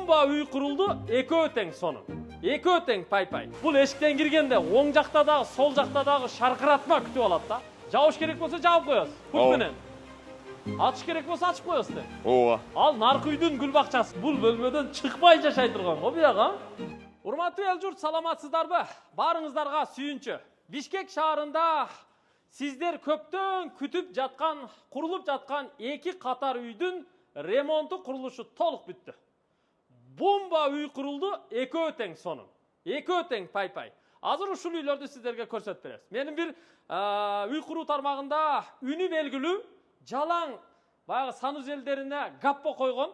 Бомба үй құрылды, екеуі тең соның. Екеуі тең пай-пай. Бұл эшіктен кіргенде оң жақта дағы, сол жақта дағы шарқыратма күтіп алады да. Жауыш керек болса жауып қоясыз. Пультменен. Атыш керек болса açып қоясыз. Ооба. Ал нарқы үйдің гүл бақшасы. Бұл бөлмеден шықпай жашай тұрған ғой бұяға. Урматтуу эл журт, саламатсыздарбы? Барыңыздарға сүйінші. Бишкек шаарында сіздер көптөн күтіп жатқан, құрылып жатқан екі қатар үйдің ремонты құрылышы толық бітті. Бомба үй құрылды, екеуі тең соның. Екеуі тең пай-пай. Азыр ушул үйлөрдү сіздерге көрсөтүп беребиз. Менин бир үй куруу тармагында үнү белгилүү, жалаң баягы саныз элдерине гаппо койгон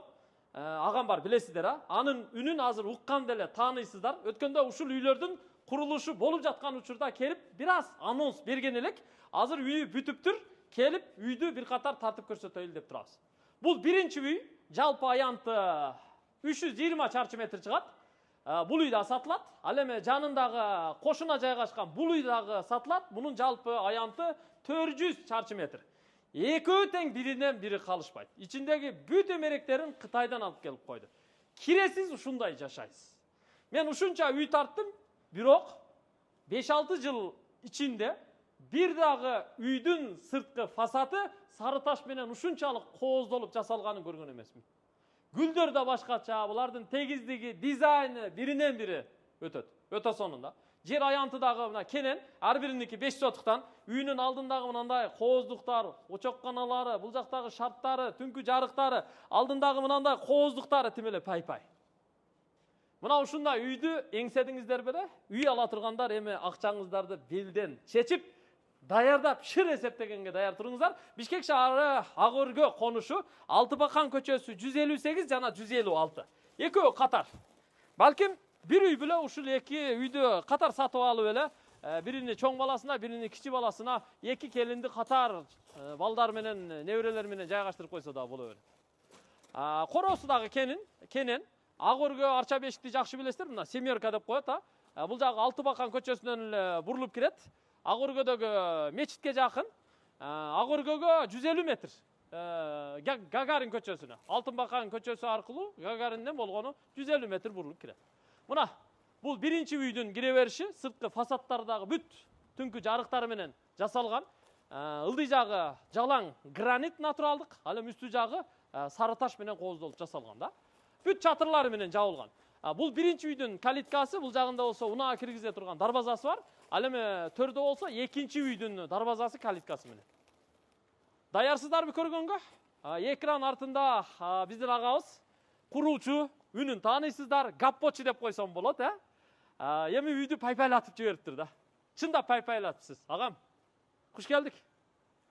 агам бар, билесиздер, анын үнүн азыр уккан деле тааныйсыздар. Өткөндө ушул үйлөрдүн курулушу болуп жаткан учурда келип, бир аз анонс берген элек. Азыр үй бүтүптүр, келип үйдү бир катар тартып көрсөтөйлү деп турабыз. Бул биринчи үй, жалпы аянты 320 чарчы метр чыгат. Бул үй да сатылат. Ал эми жанындагы кошуна жайгашкан бул үй дагы сатылат. Мунун жалпы аянты 400 чарчы метр. Экөө тең биринен бири калышпайт. Ичиндеги бүт эмеректерин Кытайдан алып келип койду. Киресиз ушундай жашайсыз. Мен ушунча үй тарттым, бирок 5-6 жыл ичинде бир дагы үйдүн сырткы фасады сары таш менен ушунчалык кооздолуп жасалганын көргөн эмесмин. Гүлдөр да башкача, булардын тегиздиги, дизайны биринен бири өтөт. Өтө сонунда. Жер аянты дагы мына кенен, ар бириники 5 сотуктан, үйүнүн алдындагы мындай кооздуктар, очокканалары, бул жактагы шарттары, түнкү жарыктары, алдындагы мындай кооздуктары тимеле пай-пай. Мына ушундай үйдү эңседиңиздер беле, үй ала тургандар эми акчаңыздарды белден чечип, даярдап, шыр эсептегенге даяр туруңуздар. Бишкек шаары Ак өргө конушу, Алтыбакан көчөсү 158 жана 156. Экөө катар. Балким бир үй беле ушул эки үйдү катар сатып алып эле, бирини чоң баласына, бирини кичи баласына, эки келинди катар балдар менен, неберелер менен жайгаштырып койсо да боло берет. Короосу дагы кенен. Ак өргө арча бешикти жакшы билесиздер, мына семерка деп коет, бул жагы Алтыбакан көчөсүнөн эле бурулуп кирет. Ак өргөдөгү мечитке жакын, Ак өргөгө 150 метр. Гагарин көчөсүнө, Алтынбакан көчөсү аркылуу Гагаринден болгону 150 метр бурулуп кирет. Мына бул биринчи үйдүн кире бериши, сырткы фасадтардагы бүт түнкү жарыктары менен жасалган. Ылдый жагы жалаң гранит натуралдык, ал эми үстү жагы сары таш менен кооздолуп жасалган да. Бүт чатырлары менен жабылган. Бул биринчи үйдүн калиткасы, бул жагында болсо унаа киргизе турган дарбазасы бар. Ал эми төрдө болсо экинчи үйдүн дарбазасы калиткасы менен. Даярсыздарбы көргөнгө? Экран артында биздин агабыз, куруучу, үнүн тааныйсыздар, гаппочу деп койсом болот, Эми үйдү пайпайлатып жибериптир да. Чындап пайпайлатыпсыз, агам. Куш келдик.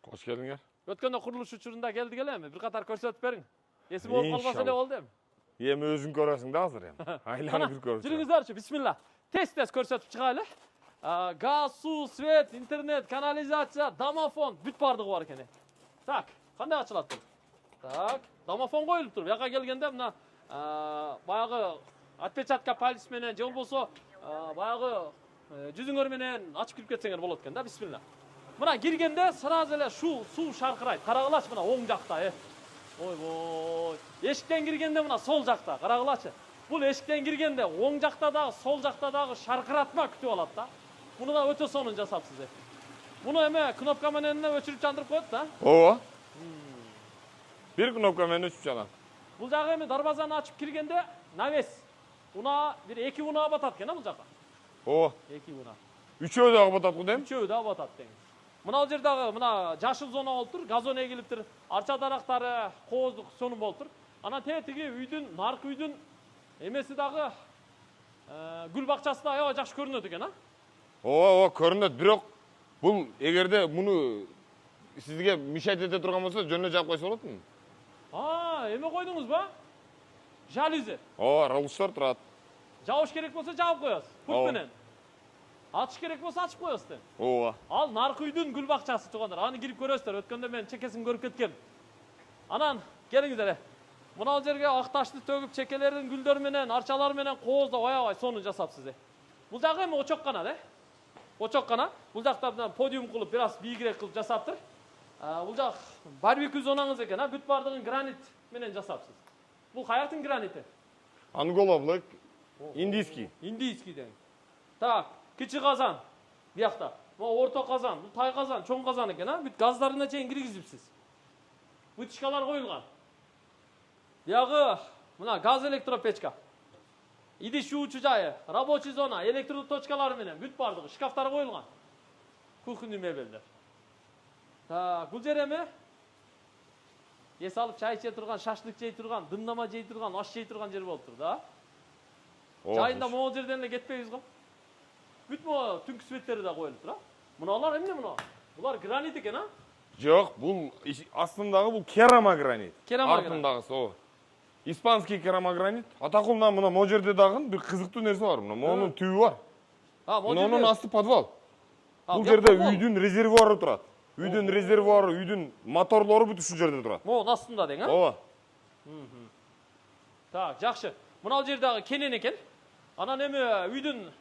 Кош келдиңер. Өткөндө курулуш учурунда келдик эле эми, бир катар көрсөтүп бериң. Эси болуп калбаса эле болду эми. Эми өзүң көрөсүң да азыр эми. Айланып бир көрсөт. Жүрүңүздөрчү, бисмилла. Тез көрсөтүп чыгайлы. Газ, суу, свет, интернет, канализация, домофон, бүт бардыгы бар экен. Так, кандай ачылат бул? Так, домофон коюлуп тур. Буяка келгенде мына баягы отпечатка палец менен же болбосо баягы жүзүңөр менен ачып кирип кетсеңер болот экен да, бисмилла. Мына киргенде сразу эле суу шаркырайт. Карагылачы мына оң жакта, Ойбой. Эшиктен киргенде мына сол жакта, карагылачы. Бул эшиктен киргенде оң жакта дагы, сол жакта дагы шаркыратма күтүп алат да. Муну да өтө сонун жасапсыз. Муну эме кнопка менен өчүрүп жандырып коет да. Ооба. Бир кнопка менен өчүп жанат. Бул жагы эми дарбазаны ачып киргенде навес. Унаа бир 2 унаа батат экен, бул жака. Ооба. 2 унаа. Үчөө дагы батат го дейм. Үчөө да батат дейм. Мына ал жердагы мына жашыл зона болуп тур, газон эгилиптир, арча дарактары, кооздук сонун болуп тур. Анан тетиги үйдүн, наркы үйдүн эмеси дагы гүл бакчасы да аябай жакшы көрүнөт экен, Ооба, көрүнөт, бирок бул эгерде муну сизге мешать эте турган болсо, жөн эле жаап койсо болотму? Эме койдуңузбу? Жалюзи. Ооба, ралыштар турат. Жабыш керек болсо жаап коесуз, пульт менен. Ачыш керек болсо ачып коесуз. Ооба. Ал наркы үйдүн гүл бакчасы туугандар. Аны кирип көрөсүздөр. Өткөндө мен чекесин көрүп кеткем. Анан келиңиздер. Мына ал жерге ак ташты төгүп, чекелердин гүлдөр менен, арчалар менен кооздоп аябай сонун жасапсыз. Бул жагы эми очоккана, Очоккана. Бул жакта подиум кылып, бир аз бийигирээк кылып жасаптыр. Бул жак барбекю зонаңыз экен, бүт бардыгын гранит менен жасапсыз. Бул каяктын гранити? Анголовлык, индийский. Индийский дең. Так, кичи казан. Биякта. Могу орто казан, бул тай казан, чоң казан экен, а? Бүт газдарына чейин киргизипсиз. Вытяжкалар коюлган. Биягы мына газ электропечка. Идиш жуучу жайы, рабочий зона, электрлуу точкалары менен бүт бардыгы, шкафтар коюлган. Кухонный мебелдер. Так, бул жер эме? Эс алып чай иче турган, шашлык жей турган, дымнама жей турган, аш жей турган жер болуптур да. Жайында могу жерден эле кетпейбиз го. Бүт могу түнкү светтери да коюлуптур, а? Муналар эмне мына? Булар гранит экен, а? Жок, бул астындагы бул керамогранит. Керамогранит. Артындагысы о. Испанский керамогранит. Атакул мына могу жерде дагы бир кызыктуу нерсе бар. Мына монун түбү бар. Монун асты подвал. Бул жерде үйдүн резервуары турат. Үйдүн резервуары, үйдүн моторлору бүт ушул жерде турат. Могу астында дең, а? Ооба. Так, жакшы. Мына жер дагы кенен экен. Анан эми үйдүн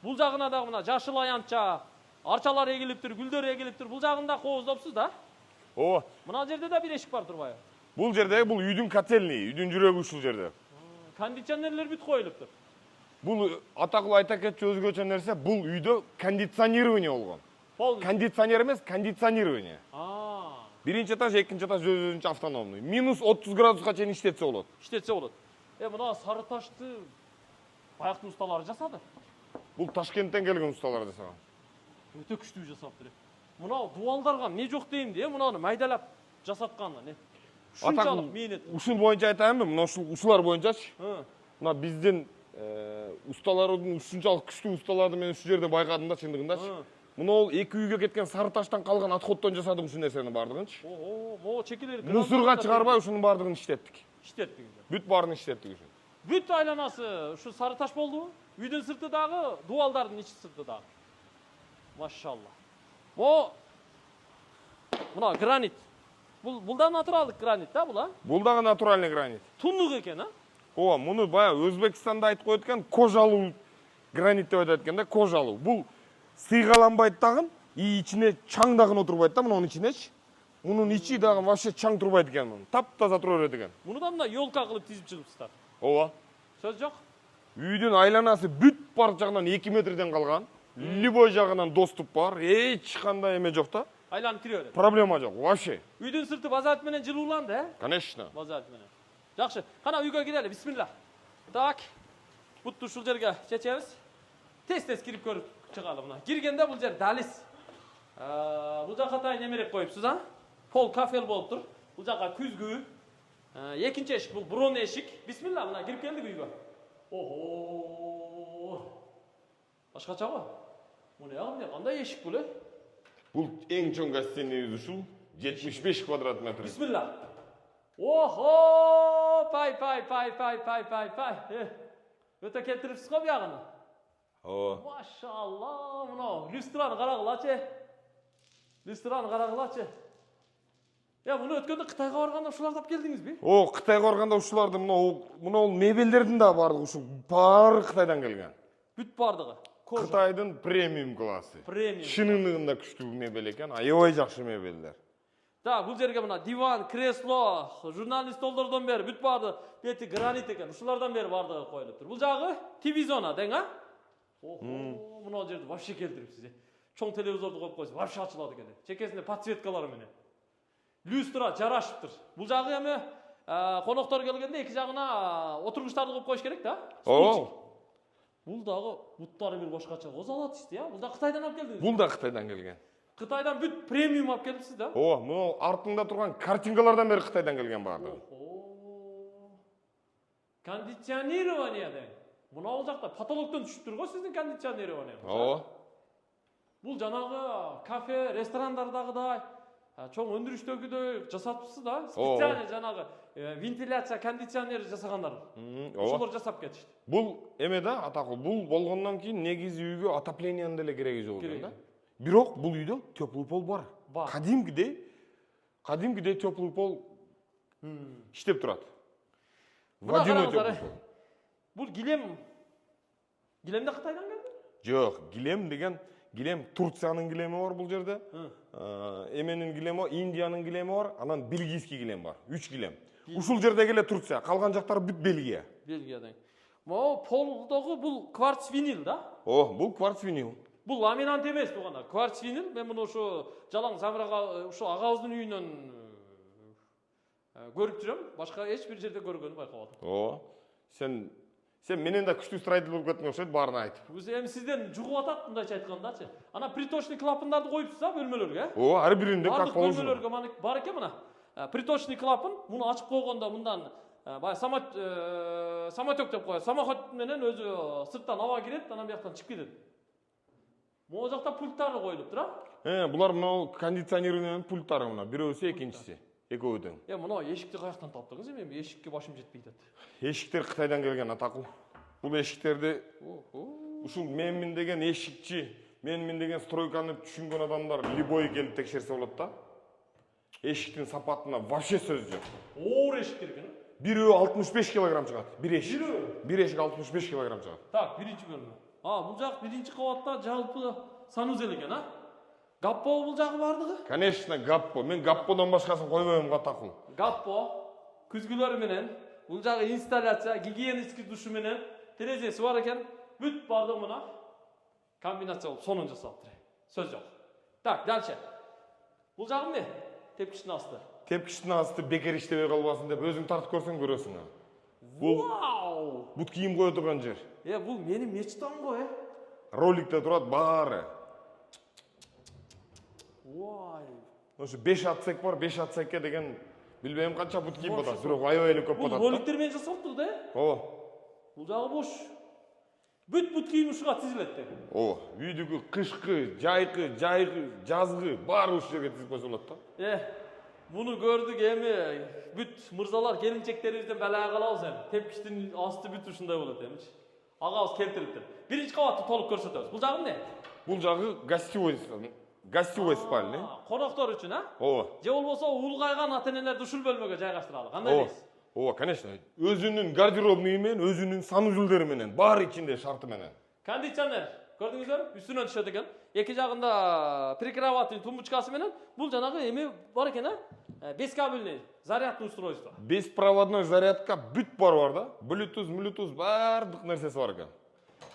бул жагына дагы мына жашыл аянтча, арчалар эгилиптир, гүлдөр эгилиптир. Бул жагында кооздопсуз да? Ооба. Мына жерде да бир эшик бар турбайбы? Бул жерде бул үйдүн котельный, үйдүн жүрөгү ушул жерде. Кондиционерлер бүт коюлуптур. Бул атакыл айта кетчү өзгөчө нерсе, бул үйдө кондиционирование болгон. Кондиционер эмес, кондиционирование. Биринчи этаж, экинчи этаж өзүнчө автономный. Минус 30 градуска чейин иштетсе болот. Иштетсе болот. Мына сары ташты баяктын усталары жасады. Бул Ташкенттен келген усталар жасаган. Өтө күчтүү жасаптыр. Мына дуалдарга эмне жок деймди, мунаны майдалап жасатканы, не? Ушунчалык мээнет. Ушул боюнча айтайынбы? Мына ушулар боюнчачы. Мына биздин усталардын ушунчалык күчтүү усталарды мен ушул жерде байкадым да чындыгындачы. Мына ол эки үйгө кеткен сары таштан калган отходдон жасадым ушул нерсенин бардыгынчы. Могу чекелер. Мусорга чыгарбай ушунун бардыгын иштеттик. Иштеттиңиз. Бүт баарын иштеттик ушун. Бүт айланасы ушу сары таш болдубу? Үйдүн сырты дагы, дуалдардын ичи сырты дагы. Машалла. Мына гранит. Бул да натуралдык гранит да, бул, а? Бул дагы натуральный гранит. Туннук экен, а? Ооба, муну бая Өзбекстанда айтып коет экен, кожалуу гранит деп айтат экен да, кожалуу. Бул сыйгаланбайт дагы, ичине чаң дагы отурбайт да, мунун ичинечи. Мунун ичи дагы вообще чаң турбайт экен мунун. Таптаза тура берет экен. Муну да мына ёлка кылып тизип чыгыпсыздар. Ооба. Сөз жок. Үйдүн айланасы бүт бар жагынан 2 метрден калган. Любой жагынан доступ бар. Эч кандай эме жок да. Айланып кире берет. Проблема жок, вообще. Үйдүн сырты базалт менен жылууланды, э? Конечно. Базалт менен. Жакшы. Кана үйгө кирели, бисмилла. Так. Бутты ушул жерге чечебиз. Тез-тез кирип көрүп чыгалы мына. Киргенде бул жер далис. Бул жака тайын эмерек коюпсуз, а? Пол кафел болуп тур. Бул жака күзгү. Экинчи эшик бул бурон эшик. Бисмилла, мына кирип келдик үйгө. Ого. Башкача го. Муну эмне кандай эшик бул, э? Бул эң чоң гостиныйыбыз ушул 75 квадрат метр. Бисмилла. Ого! Пай. Өтө келтирипсиз го буягын. Ооба. Машалла, мына люстраны карагылачы. Муну өткөндө Кытайга барганда ушуларды алып келдиңизби? Кытайга барганда ушуларды мына мебелдердин да бардыгы ушул баары Кытайдан келген. Бүт бардыгы. Кытайдын премиум классы. Шынындыгында күчтүү мебел экен, аябай жакшы мебелдер. Так, бул жерге мына диван, кресло, журнальный столдордон бери бүт барды бети гранит экен. Ушулардан бери бардыгы коюлуптур. Бул жагы TV зона дең, а? Мына жерди вообще келтирипсиз. Чоң телевизорду коюп койсо вообще ачылат экен. Чекесинде подсветкалары менен. Люстра жарашыптыр. Бул жагы эми коноктор келгенде эки жагына отургучтарды коюп коюш керек да? Бул дагы буттары бир башкача козалат исти, а? Бул да Кытайдан алып келдиңиз? Бул да Кытайдан келген. Кытайдан бүт премиум алып келипсиз да? Мына артында турган картинкалардан бери Кытайдан келген бардыгы. Кондиционирование дең. Мына бул жакта потолоктон түшүптүр го сиздин кондиционирование. Бул жанагы кафе, ресторандардагыдай, чоң өндүрүштөгүдөй жасатыпсыз да? Специально жанагы вентиляция, кондиционер жасагандар. Ошолор жасап кетишти. Бул эме да, атакыл, бул болгондон кийин негизи үйгө отоплениянын деле кереги жок экен да. Бирок бул үйдө теплый пол бар. Кадимкидей теплый пол иштеп турат. Водяной теплый пол. Бул килем да Кытайдан келди? Жок, килем Турциянын килеми бар бул жерде. Эменин килеми бар, Индиянын килеми бар, анан бельгийский килем бар. 3 килем. Ушул жерде эле Турция, калган жактары бүт Бельгия. Бельгиядан. Mo полдогу бул кварц винил да. Бул кварц винил. Бул ламинант эмес туганда. Кварц винил. Мен муну ошо жалаң Самырага ошо агабыздын үйүнөн көрүп жүрөм. Башка эч бир жерде көргөнүм байкабадым. Сен менен да күчтүү строитель болуп кеттиң окшойт, баарын айтып. Эми сизден жугуп атат мындайча айткандачы. Ана приточный клапандарды коюпсуз а бөлмөлөргө. Ар биринде как положено. Бөлмөлөргө бар экен мына. Приточный клапан, муну ачып койгондо мындан самотек деп коет. Самоход менен өзү сырттан аба кирет, анан бияктан чыгып кетет. Могу жакта пульттары коюлуптур а? Булар мына кондиционированиянын пульттары мына, бирөөсү, экинчиси. Экөөдөн. Мына эшикти каяктан таптыңыз? Эми эшикке башым жетпей атат. Эшиктер Кытайдан келген атакул. Бул эшиктерди ушул менмин деген эшикчи, менмин деген стройканы түшүнгөн адамдар любой келип текшерсе болот да. Эшиктин сапатына вообще сөз жок. Оор эшиктер экен. Бирөө 65 килограмм чыгат. Бир эшик. Бир эшик 65 килограмм чыгат. Так, биринчи бөлмө. Бул жак биринчи кабатта жалпы санузел экен, а? Гаппо бул жагы бардыгы? Конечно, гаппо. Мен гапподон башкасын койбойм атакул. Гаппо, күзгүлөрү менен, бул жагы инсталляция, гигиенический душу менен, терезеси бар экен. Бүт бардыгы мына комбинация болуп сонун жасалыптыр. Сөз жок. Так, дальше. Бул жагы эмне? Тепкичтин асты. Тепкичтин асты бекер иштебей калбасын деп өзүң тартып көрсөң көрөсүң. Бул бут кийим кое турган жер. Бул менин мечтам го, Роликте турат баары. Ошо 5 отсек бар, 5 отсекке деген билбейм канча бут кийим батат, бирок аябай эле көп батат. Бул роликтер менен жасалыптыр да? Бул жагы бош. Бүт кийим ушуга тизилет деп. Үйдөгү кышкы, жайкы, жазгы баары ушул жерге тизип койсо болот да. Муну көрдүк эми бүт мырзалар келинчектерибизден балага калабыз эми. Тепкичтин асты бүт ушундай болот эмичи. Агабыз келтириптир. Биринчи кабатты толук көрсөтөбүз. Бул жагы эмне? Бул жагы гостевой спальня. Коноктор үчүн, а? Же болбосо улгайган ата-энелерди ушул бөлмөгө жайгаштыралы. Кандай дейсиз? Конечно. Өзүнүн гардеробный менен, өзүнүн санузелдери менен, баары ичинде шарты менен. Кондиционер, көрдүңүздөр? Үстүнөн түшөт экен. Эки жагында прикроватный тумбочкасы менен, бул жанагы эме бар экен, а? Бескабельный зарядный устройство. Беспроводной зарядка бүт бар да. Bluetooth, баардык нерсеси бар экен.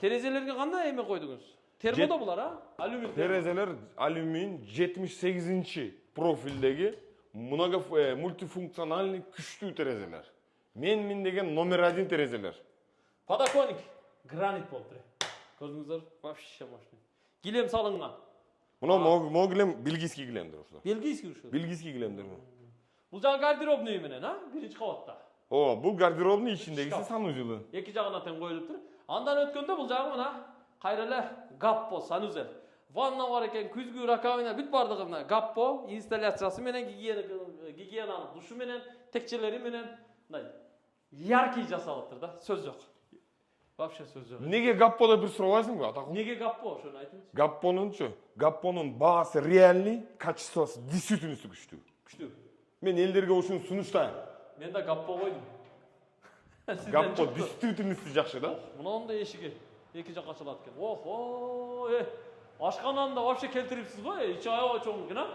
Терезелерге кандай эме койдуңуз? Термодо булар, а? Алюмин. Терезелер алюмин 78-чи профилдеги мультифункциональный күчтүү терезелер. Мен деген номер 1 терезелер. Подоконник гранит болуптур. Көрдүңүздөр? Вообще мощный. Килем салынган. Мына килем бельгийский килемдер ушулар. Бельгийский ушул. Бельгийский килемдер. Бул жагы гардеробный менен, а? Биринчи кабатта. Бул гардеробный ичиндегиси санузелы. Эки жагына тең коюлуптур. Андан өткөндө бул жагы мына кайра эле гаппо санузел. Ванна бар экен, күзгү раковина бүт бардыгы мына гаппо инсталляциясы менен, гигиенанын душу менен, текчелери менен мындай яркий жасалыптыр да. Сөз жок. Вообще сөз жок. Неге гапподо бир сурабайсыңбы атакул? Неге гаппо ошону Гаппонунчу, айтыңызчы. гаппонун баасы реальный, качествосы действительно күчтүү. Күчтүү. Мен элдерге ушуну сунуштайм. Мен да гаппо койдум. Гаппо действительно жакшы да. Мынандай эшиги эки жакка ачылат экен. Ашкананы да вообще келтирипсиз го, ичи аябай чоң экен, а?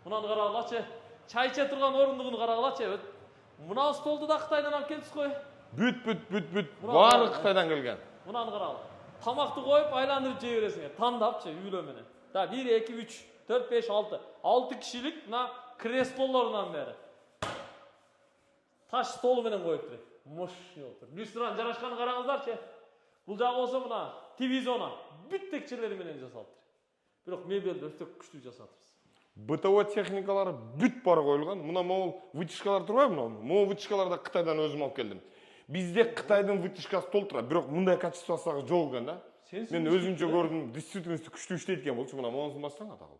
Мынаны карагылачы. Чай иче турган орундугун карагылачы. Мына столду да Кытайдан алып келдиз го. Бүт. Баары Кытайдан келген. Мынаны карагыл. Тамакты коюп, айландырып жей бересиң. Тандапчы үйлө менен. 1, 2, 3, 4, 5, 6. 6 кишилик мына креслолорунан бери. Таш столу менен коюптур. Мощный болуптур. Люстраны жарашканын караңыздарчы. Бул жагы болсо мына ТВ зона бүт текчелери менен жасалыптыр. Бирок мебелди өтө күчтүү жасатырбыз. БТО техникалары бүт бар коюлган. Мына могул вытяжкалар турбайбы мына? Могул вытяжкаларды Кытайдан өзүм алып келдим. Бизде Кытайдын вытяжкасы толуп турат, бирок мындай качествосу жок экен да. Мен өзүмчө көрдүм, действительно күчтүү иштейт экен болчу. Мына монусун бассаң атакыл.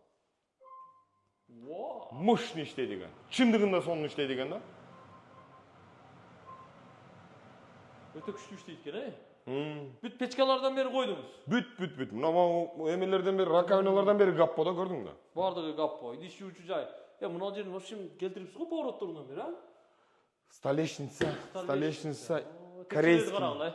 Мощный иштейт экен. Чындыгында сонун иштейт экен да. Өтө күчтүү иштейт экен, Бүт печкалардан бери койдуңуз. Бүт. Мына эмелерден бери, раковиналардан бери гаппо да көрдүң да. Бардыгы гаппо, идиш жуучу жай. Мына жерин вообще келтирипсиз го поворотторунан бери, а? Столешница, корейский.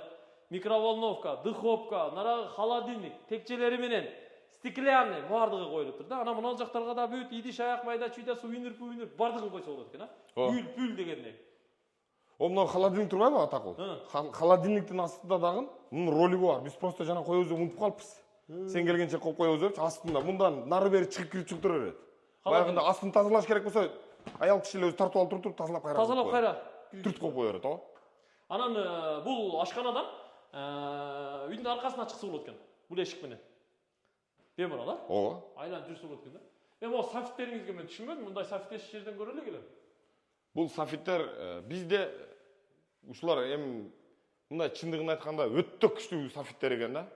Микроволновка, духовка, нарагы холодильник, текчелери менен стеклянный бардыгы коюлуптур да. Ана мына жактарга да бүт идиш аяк майда чүйдө сувенир бардыгын койсо болот экен, а? Пүл дегендей. О, мына холодильник турбайбы атакул? Холодильниктин астында дагы мунун роли бар. Биз просто жана коебуз деп унутуп калыппыз. Сен келгенче коюп коебуз депчи, астында мындан нары бери чыгып кирип чыгып тура берет. Баягында астын тазалаш керек болсо, аял кишилер өзү тартып алып туруп тазалап кайра. Тазалап кайра түрт коюп кое берет, о. Анан бул ашканадан үйдүн аркасына чыкса болот экен. Бул эшик менен. Бемора да? Ооба. Айланып жүрсө болот экен да. Эми о софиттериңизге мен түшүнбөдүм. Мындай софит эч жерден көрө элек элем. Бул софиттер бизде ушулар эми мындай чындыгын айтканда өтө күчтүү софиттер экен да.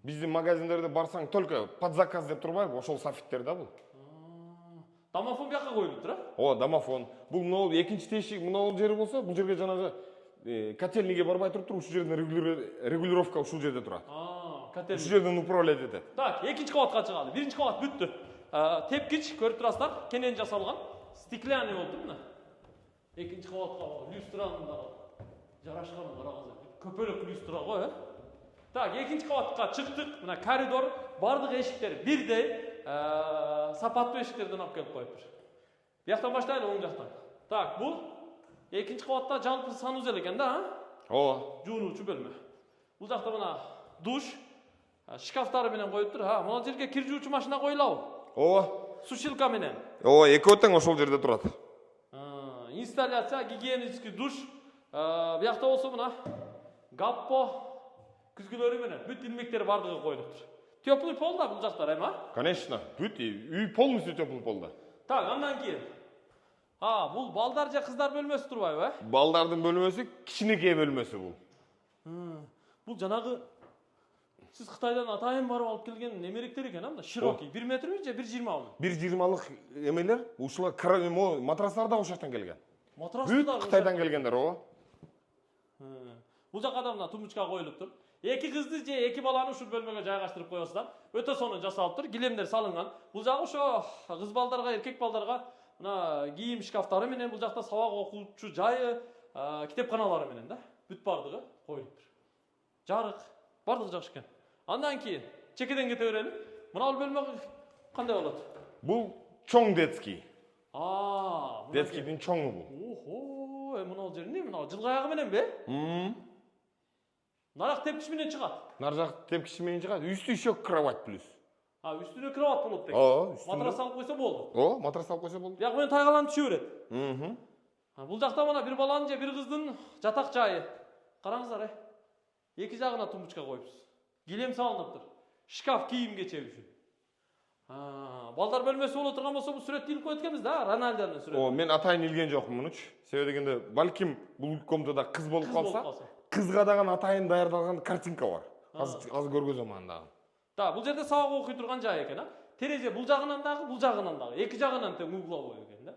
Биздин магазиндерде барсаң только под заказ деп турбайбы, ошол софиттер да бул. Домофон бияка коюлуптур, а? Ооба, домофон. Бул могул экинчи тешик мынау жери болсо, бул жерге жанагы котельниге барбай туруптур, ушул жерден регулировка ушул жерде турат. Котельник. Ушул жерден управлять этет. Так, экинчи кабатка чыгалы. Биринчи кабат бүттү. Тепкич көрүп турасыздар, кенен жасалган. Стеклянный болду мына. Экинчи кабатка люстранын да жарашканын карагыңыздар. Көпөлөк люстра го, э? Так, экинчи кабатка чыктык. Мына коридор, бардык эшиктер бирдей, сапаттуу эшиктерден алып келип коюптур. Бияктан баштайлы, оң жактан. Так, бул экинчи кабатта жалпы санузел экен да, а? Ооба. Жуунуучу бөлмө. Бул жакта мына душ, шкафтары менен коюптур. Мына жерге кир жуучу машина коюлабы? Ооба. Сушилка менен. Ооба, экөө тең ошол жерде турат. Инсталляция, гигиенический душ. Биякта болсо мына гаппо күзгүлөрү менен бүт илмектер бардыгы коюлуптур. Теплый пол да бул жактар эми, а? Конечно, бүт үй полностью теплый полда. Так, андан кийин. Бул балдар же кыздар бөлмөсү турбайбы, э? Балдардын бөлмөсү кичинекей бөлмөсү бул. Бул жанагы сиз Кытайдан атайын барып алып келген немеректер экен, анда широкий. 1 метрби же 1,20 мы? 1,20лык эмелер, ушулар матраслар да ошол жактан келген. Матраслар Бүт Кытайдан келгендер, ооба. Бул жака да мына тумбучка коюлуптур. Эки кызды же эки баланы ушул бөлмөгө жайгаштырып коесуздар. Өтө сонун жасалыптыр, килемдер салынган. Бул жагы ошо кыз балдарга, эркек балдарга мына кийим шкафтары менен, бул жакта сабак окуучу жайы, китепканалары менен да. Бүт бардыгы коюлуптур. Жарык, бардыгы жакшы экен. Андан кийин чекеден кете берели. Мына бөлмө кандай болот? Бул чоң детский. Мына Детскийдин чоңу бул. Охо, мына жер эмне? Мына жылгы аягы мененби? Нарак тепкич менен чыгат. Нар жак тепкичи менен чыгат. Үстү еще кровать плюс. Үстүнө кровать болот дейт. Ооба, Матрас алып койсо болду. Ооба, матрас алып койсо болду. Бияк менен тайгаланып түшө берет. Бул жакта мына бир баланын же бир кыздын жатак жайы. Караңыздар, эки жагына тумбучка коюпсуз. Килем салыныптыр. Шкаф кийим кечеги үчүн. Балдар бөлмөсү боло турган болсо бул сүрөттү илип коет экенбиз да, Рональдонун сүрөтү. Мен атайын илген жокмун мунучу. Себеби дегенде, балким бул комнатада кыз болуп калса, кызга дагы атайын даярдалган картинка бар. Азыр көргөзөм аны дагы. Бул жерде сабак окуй турган жай экен, а? Терезе бул жагынан дагы, бул жагынан дагы. Эки жагынан тең угловой экен да.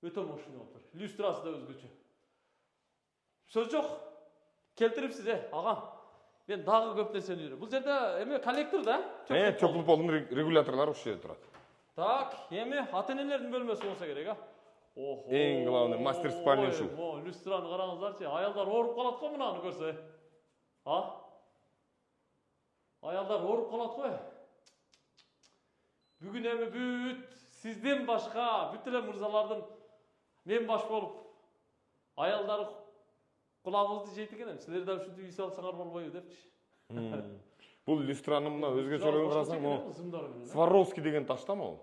Өтө мощный болуптур. Люстрасы да өзгөчө. Сөз жок. Келтирипсиз, агам. Мен дагы көп нерсени үйрөнөм. Бул жерде эме коллектор да? Теплый полдун регуляторлору ушул жерде турат. Так, эми ата-энелердин бөлмөсү болсо керек, а? Охо. Эң главный мастер спальня ушул. Люстраны караңыздарчы, аялдар ооруп калат го мынаны көрсө. Аялдар ооруп калат го. Бүгүн эми бүт сизден башка бүт эле мырзалардын мен баш болуп аялдары кулагыбызды жейт экен. Силер да ушинтип үй салсаңар болбойбу депчи. Бул люстранын мына өзгөчөлүгүн карасаң, могу Сваровский деген таш да могу.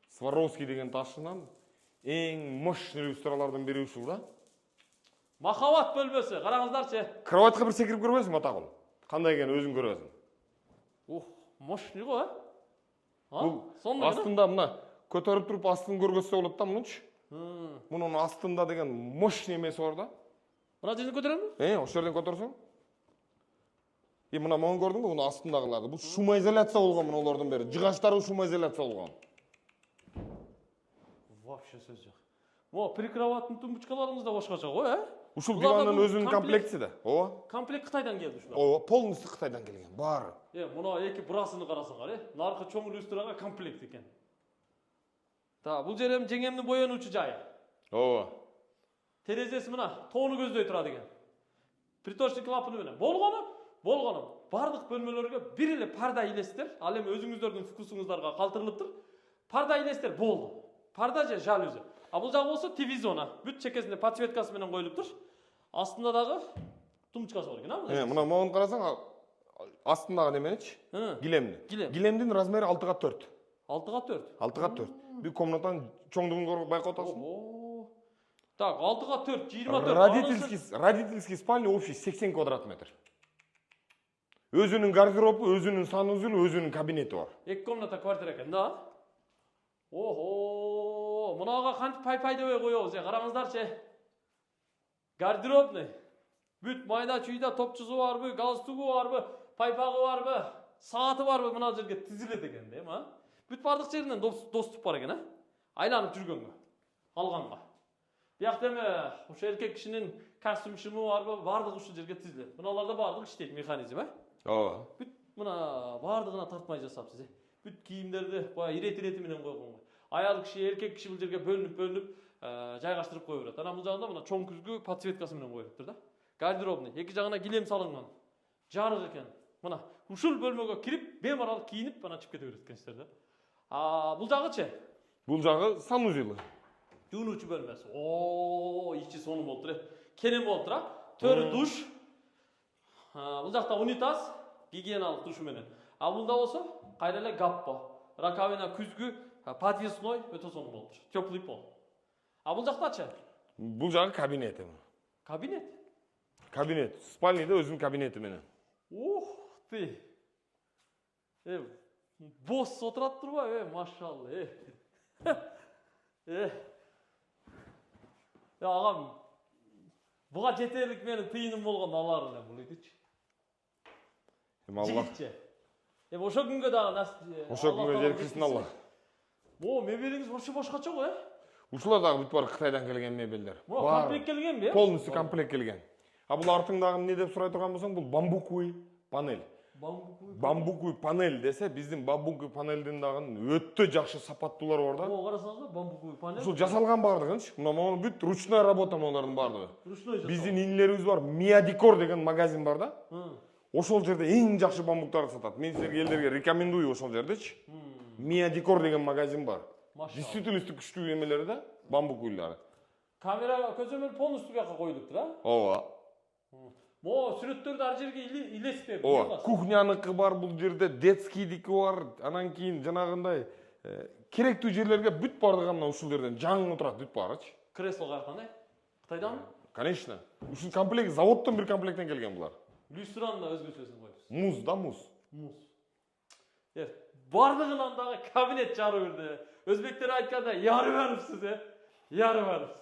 Сваровский деген ташынан эң мощный люстралардын бири ушул да. Махабат бөлмөсү, караңыздарчы. Кроватька бир секирип көрбөйсүңбү атагул? Кандай экенин өзүң көрөсүң. Мощный го, Бул астында мына көтөрүп туруп астын көргөзсө болот да мунучу. Мунун астында деген мощный эмеси бар да. Мына жерден көтөрөмбү? Ошол жерден көтөрсөң. Мына могу көрдүңбү? Муну астындагыларды. Бул шумоизоляция болгон мунулардын бери. Жыгачтары шумоизоляция болгон. Вообще сөз жок. Прикроваттын тумбучкаларыңыз да башкача го, Ушул дивандын өзүнүн комплекти да. Ооба. Комплект Кытайдан келди ушулар. Ооба, полностью Кытайдан келген. Баары. Мына эки брасыны карасаңар, наркы чоң люстрага комплект экен. Бул жер эми жеңемдин боенуучу жайы. Ооба. Терезеси мына тоону көздөй турат экен. Приточный клапаны менен. Болгону бардык бөлмөлөргө бир эле парда илестер. Ал эми өзүңүздөрдүн вкусуңуздарга калтырылыптыр. Парда илестер болду. Парда же жалюзи. А бул жагы болсо ТВ зона. Бүт чекесинде подсветкасы менен коюлуптур. Астында дагы тумчкасы бар экен, а? Мына могуну карасаң, астындагы неменечи? Килемди. Килемдин размери 6га 4. 6га 4. 6га 4. Бир комнатанын чоңдугун байкап атасың. Так, 6га 4, 24. Родительский спальня общий 80 квадрат метр. Өзүнүн гардеробу, өзүнүн санузелу, өзүнүн кабинети бар. 2 комната квартира экен да. Охо, мынага кантип пай дебей коебуз, караңыздарчы. Гардеробный. Бүт майда чүйдө топчусу барбы, галстугу барбы, пайпагы барбы, сааты барбы мына жерге тизилет экен да, ма? Бүт бардык жеринен доступ бар экен, а? Айланып жүргөнгө, алганга. Биякта эме ошо эркек кишинин костюм шымы барбы, бардыгы ушул жерге тизилет. Мыналарда бардыгы иштейт механизм, Ооба. Бүт мына бардыгына тартмай жасапсыз, Бүт кийимдерди баягы ирети менен койгон. Аял киши, эркек киши бул жерге бөлүнүп жайгаштырып кое берет. Анан бул жагында мына чоң күзгү подсветкасы менен коюлуптур да. Гардеробный. Эки жагына килем салынган. Жарык экен. Мына ушул бөлмөгө кирип, бемарал кийинип ана чыгып кете берет экенсиздер да. Бул жагычы? Бул жагы санузел. Жуунуучу бөлмөсү. Ичи сонун болуптур, Кенен болуптур, Төрү душ. Бул жакта унитаз, гигиеналык душу менен. Бунда болсо кайра эле гаппа. Раковина күзгү, подвесной өтө сонун болуптур. Теплый пол. Бул жактачы? Бул жагы кабинет. Кабинет? Кабинет. Спальныйда өзүнүн кабинети менен. Ух ты. Босс отурат турбайбы, машалла. Агам, буга жетерлик менин тыйыным болгондо алар эле бул идичи. Жигитче. Ошо күнгө дагы ошо күнгө жеткирсин Алла. Мебелиңиз вообще башкача го, Ушулар дагы бүт бар Кытайдан келген мебелдер. Комплект келгенби? Полностью комплект келген. Бул артыңдагы эмне деп сурай турган болсоң, бул бамбуковый панель. Бамбуковый панель десе, биздин бамбуковый панелдин дагы өтө жакшы сапаттуулары бар да. Карасаңыз, бамбуковый панель. Ушул жасалган бардыгынчы. Мына бүт ручной работа монолордун бардыгы. Ручной жасалган. Биздин инилерибиз бар, Mia Decor деген магазин бар да. Ошол жерде эң жакшы бамбуктарды сатат. Мен силерге элдерге рекомендую ошол жердечи. Mia Decor деген магазин бар. Действительно күчтүү эмелери да, бамбуковыйлары. Камера көзөмөл полностью бияка коюлуптур, Ооба. Сүрөттөрдү ар жерге илеспеп. Кухняныкы бар бул жерде, детскийдики бар, анан кийин жанагындай керектүү жерлерге бүт бардыгы мына ушул жерден жаңы турат бүт барычы. Кресло каяктан, Кытайданбы? Конечно. Ушул комплект заводдон бир комплекттен келген булар. Люстранын да өзгөчөсүн коюпсуз. Муз да муз. Бардыгынан дагы кабинет жары берди. Өзбектер айтканда яры барыпсыз, Яры барыпсыз.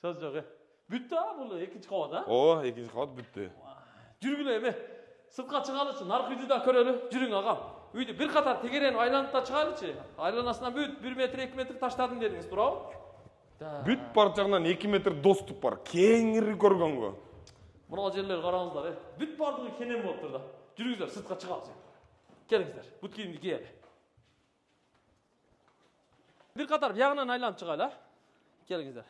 Сөз жок, Бүттү бул экинчи кабат, Ооба, экинчи кабат бүттү. Жүргүлө эме. Сыртка чыгалычы, наркы үйдү да көрөлү. Жүрүң агам. Үйдү бир катар тегерен айланып да чыгалычы. Айланасынан бүт 1 метр, 2 метр таштадым дедиңиз, туурабы? Бүт бар жагынан 2 метр доступ бар. Кеңири көргөнгө. Мына жерлер караңыздар, Бүт бардыгы кенен болуптур да. Жүрүңүздөр, сыртка чыгабыз. Келиңиздер, бут кийимди кийели. Бир катар биягынан айланып чыгайлы, Келиңиздер.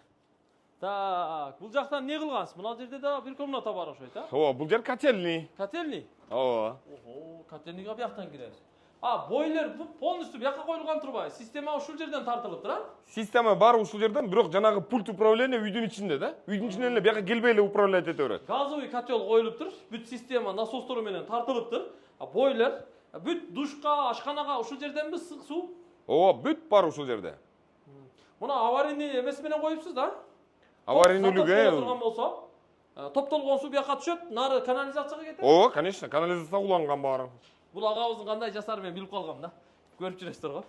Так, бул жактан не кылгансыз? Мына жерде да бир комната бар окшойт, Ооба, бул жер котельный. Котельный? Ооба. Котельныйга бияктан киребиз. Бойлер полностью бияка коюлган турбайбы? Система ушул жерден тартылыптыр, Система бар ушул жерден, бирок жанагы пульт управления үйдүн ичинде да. Үйдүн ичинен эле бияка келбей эле управлять эте берет. Газовый котел коюлуптур, бүт система насостору менен тартылыптыр. Бойлер бүт душка, ашканага ушул жерденби ысык суу? Ооба, бүт бар ушул жерде. Мына аварийный эмеси менен коюпсуз да? Аварийнүүлүгү. Топтолгон суу бияка түшөт, нары канализацияга кетет. Ооба, конечно, канализация уланган баары. Бул агабыздын кандай жасары мен билип калгам да. Көрүп жүрөсүздөр го.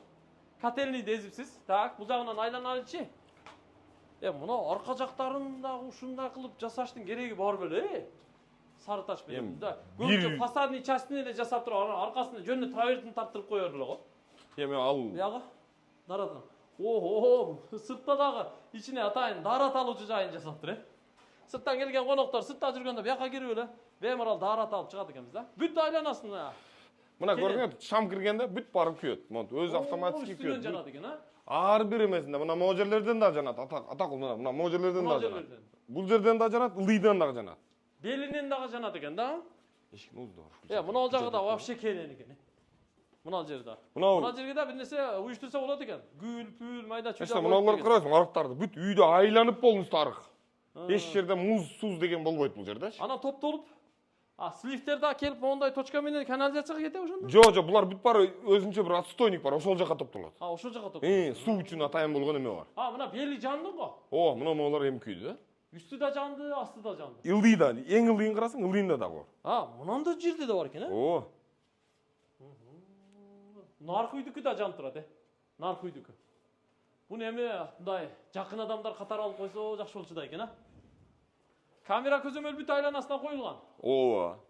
Котельныйды эзипсиз. Так, бул жагынан айланалычы. Мына арка жактарын дагы ушундай кылып жасаштын кереги бар беле, Сары таш менен да. Көбүнчө фасадный частын эле жасап туруп, анан аркасына жөнү травертин тарттырып коёр эле го. Ал. Бияга дарадан. Сыртта дагы ичине атайын дарат алуучу жайын жасаптыр, Сырттан келген коноктор сыртта жүргөндө бияка кирип эле бемарал дарат алып чыгат экенбиз да. Бүт айланасына. Мына көргөңөр, шам киргенде бүт барып күйөт. Өзү автоматически күйөт. Жанат экен, Ар бир эмесинде мына могу жерлерден да жанат. Атакул мына могу жерлерден да жанат. Бул жерден да жанат, ылдыйдан да жанат. Белинен дагы жанат экен да. Эшиктин узду бар. Мына жагы да вообще кенен экен. Мына жерде. Мына Мына жерге да бир нерсе уюштурса болот экен. Гүл, пүл, майда чүйда. Эште мыналарды карайсың, арыктарды бүт үйдө айланып болмушту арык. Эч жерде муз, суз деген болбойт бул жердечи. Ана топтолуп, сливтер да келип мондай точка менен канализацияга кетеби ошондо? Жок, булар бүт баары өзүнчө бир отстойник бар, ошол жака топтолот. Ошол жака топтолот. Суу үчүн атайын болгон эме бар. Мына бели жанды го. Мына могулар эми күйдү да. Үстү да жанды, асты да жанды. Ылдый да, эң ылдыйын карасаң, ылдыйында да бар. Мындан да жерде да бар экен, Наркы үйдүкү да жанып турат, Наркы үйдүкү. Буну эми мындай жакын адамдар катары алып койсо жакшы болчу да экен, Камера көзөмөл бүт айланасына коюлган.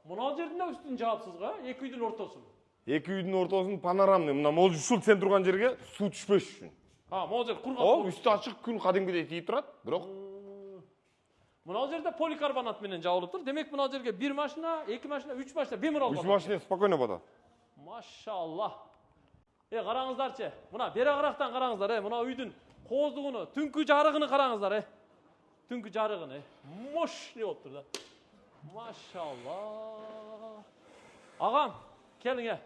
Мына жердин да үстүн жаапсыз го, эки үйдүн ортосун. Эки үйдүн ортосун панорамный, мына могул ушул сен турган жерге суу түшпөш үчүн. Могул жер кургак. Үстү ачык, күн кадимкидей тийип турат, бирок мына жерде поликарбонат менен жабылыптыр. Демек мына жерге 1 машина, 2 машина, 3 машина бемор алып. 3 машина спокойно батат. Машалла. Караңыздарчы. Мына бери карактан караңыздар, мына үйдүн кооздугуну, түнкү жарыгыны караңыздар, Түнкү жарыгыны. Мощный болуптур да. Машалла. Агам, келиң.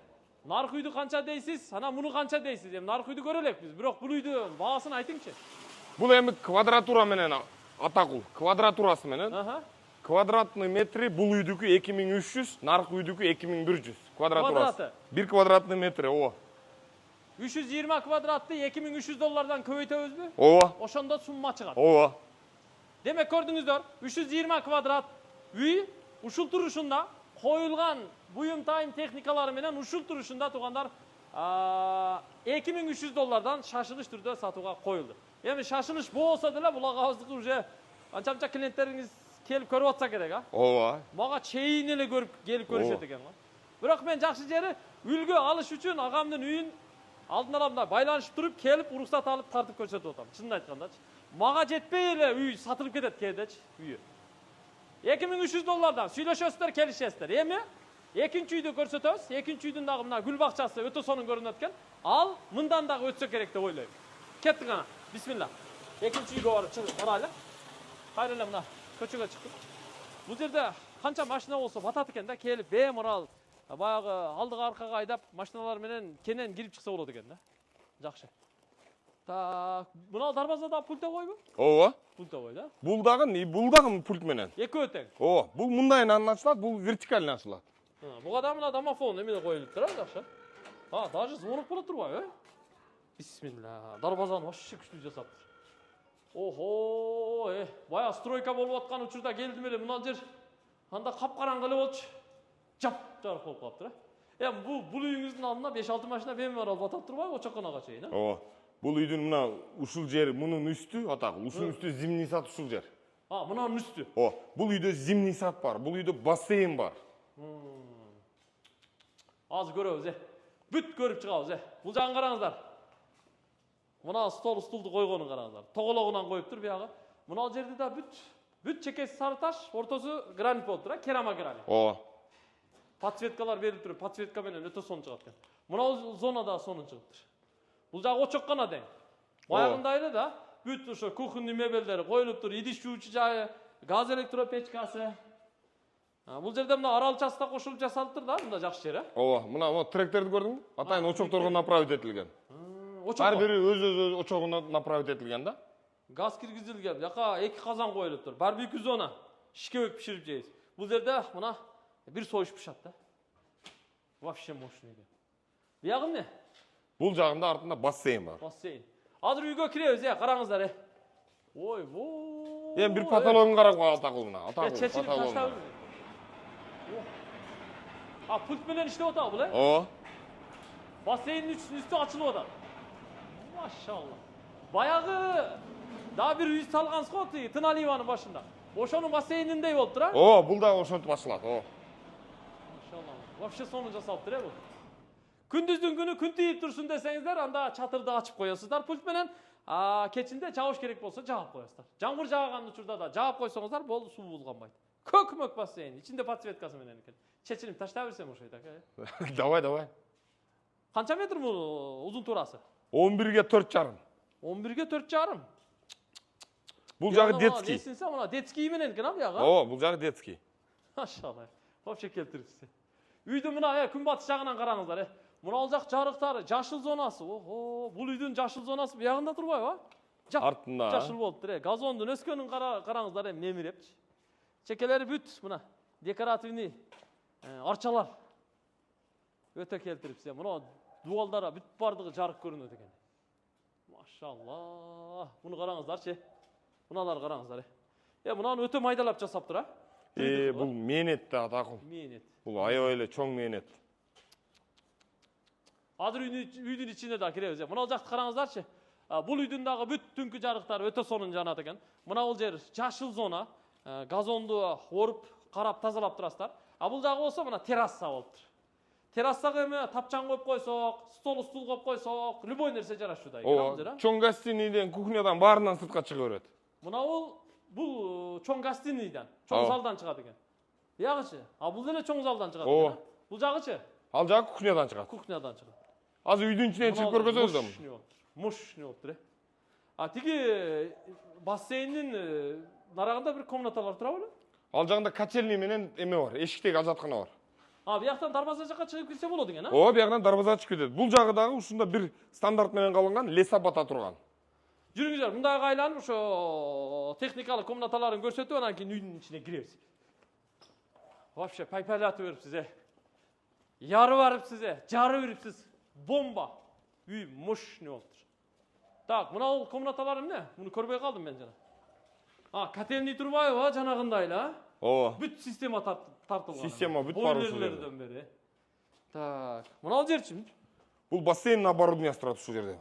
Наркы үйдү канча дейсиз? Ана муну канча дейсиз? Наркы үйдү көрө элекпиз, бирок бул үйдүн баасын айтыңчы. Бул эми квадратура менен атакул. Квадратурасы менен. Квадратный метри бул үйдүкү 2300, наркы үйдүкү 2100 квадратурасы. 1 квадратный метр, 320 квадратты $2300 көбөйтөбүзбү? Ошондо сумма чыгат. Демек көрдүңүздөр, 320 квадрат үй ушул турушунда коюлган буюм тайым техникалары менен ушул турушунда туугандар $2300 шашылыш түрдө сатууга коюлду. Эми шашылыш болсо деле бул агабыздыкы уже анча-мынча клиенттериңиз келип көрүп атса керек, Мага чейин эле көрүп келип көрүшөт экен го. Бирок мен жакшы жери үлгү алыш үчүн агамдын үйүн алдын ала мындай байланышып туруп келип уруксат алып тартып көрсөтүп атам. Чынын айткандачы. Мага жетпей эле үй сатылып кетет кээдечи үйү. $2300 сүйлөшөсүздөр, келишесиздер. Эми экинчи үйдү көрсөтөбүз. Экинчи үйдүн дагы мына гүл бакчасы өтө сонун көрүнөт экен. Ал мындан дагы өтсө керек деп ойлойм. Кеттик ана. Бисмилла. Экинчи үйгө барып барайлы. Кайра эле мына көчөгө чыктык. Бул жерде канча машина болсо батат экен да, келип беморал баягы алдыга аркага айдап машиналар менен кенен кирип чыкса болот экен да. Жакшы. Так, мына дарбазада пульт койбу? Пульт кой да. Бул дагы пульт менен. Экөө тең. Бул мындайынан ачылат, бул вертикально ачылат. Буга да мына домофон эме коюлуп тур, жакшы. Даже звонок болот турбайбы? Бисмилла. Дарбазаны вообще күчтүү жасаптыр. Бая стройка болуп аткан учурда келдим эле, мына жер анда капкараңгы эле болчу. Жап-жарык болуп калыптыр. Эми бул үйүңүздүн алдына 5-6 машина бемор алып атат турбайбы, очоконага чейин, Бул үйдүн мына ушул жери, мунун үстү, ушунун үстү зимний сад ушул жер. Мынанын үстү. Бул үйдө зимний сад бар, бул үйдө бассейн бар. Азыр көрөбүз, Бүт көрүп чыгабыз, Бул жагын караңыздар. Мына стол стулду койгонун караңыздар. Тогологунан коюптур буягы. Мына жерде да бүт чекеси сары таш, ортосу гранит болуп тур, керама гранит. Подсветкалар берилип туруп, подсветка менен өтө сонун чыгат экен. Мына зонада сонун чыгыптыр. Бул жагы очоккана тең. Баягында эле да, бүт ошо кухонный мебелдери коюлуптур, идиш жуучу жайы, газ электропечкасы. Бул жерде мына аралчасы да кошулуп жасалыптыр да, мында жакшы жер, Мына тректерди көрдүңбү? Атайын очокторго направить этилген. Ар бири өз очогуна направить этилген да. Газ киргизилген, жака 2 казан коюлуптур. Барбекю зона, шишкебек пиширип жейбиз. Бул жерде мына бир союш пышат да. Вообще мощный экен. Буягы эмне? Бул жагында артында бассейн бар. Бассейн. Азыр үйгө киребиз, караңыздар. Эми бир потологун карап атакулуна. Чечилип таштабыз. Пульт менен иштеп атабы бул, Бассейндин үстү ачылып атат. Машалла. Баягы да бир үй салгансыз го, Тыналиеванын башында. Ошонун бассейниндей болуптур, Бул да ошентип ачылат, Машалла. Вообще сонун жасалыптыр, бул. Күндүздүн күнү күн тийип турсун десеңиздер, анда чатырды ачып коесуздар пульт менен. Кечинде жаабыш керек болсо жаап коесуздар. Жамгыр жааган учурда да жаап койсоңуздар, болду, суу булганбайт. Көкмөк бассейн, ичинде подсветкасы менен экен. Чечилип таштай берсем ошойт, Давай. Канча метр бул узун турасы? 11-ге 4,5. 11-ге 4,5. Бул жагы детский. Эсинсе, мына детский менен экен, буягы. Бул жагы детский. Машалла. Вообще келтирипсиз. Үйдүн мына күн батыш жагынан караңыздар, Мына ал жак жарыктары, жашыл зонасы. Ого, бул үйдүн жашыл зонасы буягында турбайбы? Артында. Жашыл болуптур. Газондун өскөнүн караңыздар эми немирепчи. Чекелери бүт мына декоративный арчалар. Өтө келтирипсиз. Мына дуалдара бүт бардыгы жарык көрүнөт экен. Машалла. Муну караңыздарчы. Муналар караңыздар. Мунаны өтө майдалап жасаптыр, Бул мээнет да атакул. Мээнет. Бул аябай эле чоң мээнет. Азыр үйдүн ичине да киребиз. Мына жакты караңыздарчы. Бул үйдүн дагы бүт түнкү жарыктары өтө сонун жанат экен. Мына бул жер жашыл зона. Газонду оруп, карап тазалап турасыздар. Бул жагы болсо мына терраса болуптур. Террасага эми тапчан коюп койсок, стул коюп койсок, любой нерсе жарашууда. Чоң гостиныйден, кухнядан баарынан сыртка чыга берет. Мына бул чоң гостиныйдан, чоң залдан чыгат экен. Ягычы? Бул деле чоң залдан чыгат экен. Бул жагычы? Ал жагы кухнядан чыгат. Кухнядан чыгат. Азыр үйдүн ичинен чыгып көргөзөбүз да. Муш болуптур. Тиги бассейндин нарагында бир комнаталар тура беле? Ал жагында котельный менен эме бар, эшиктеги ажаткана бар. Бияктан дарбаза жакка чыгып кирсе болот экен, биягынан дарбаза чыгып кетет. Бул жагы дагы ушунда бир стандарт менен калынган, леса бата турган. Жүрүңүздөр, мындайга айланып ошо техникалык комнаталарын көрсөтүп, анан кийин үйдүн ичине киребиз. Вообще пайпайлатып берипсиз, ярып барыпсиз, жарып берипсиз. Бомба. Үй мощный болуптур. Так, мына бул комнаталар эмне? Муну көрбөй калдым мен жана. Котельный турбайбы, жанагындай эле, Бүт система тартылган. Система бүт бар ушул жерден бери. Так, мына жерчи? Бул бассейн оборудованиясы турат ушул жерде.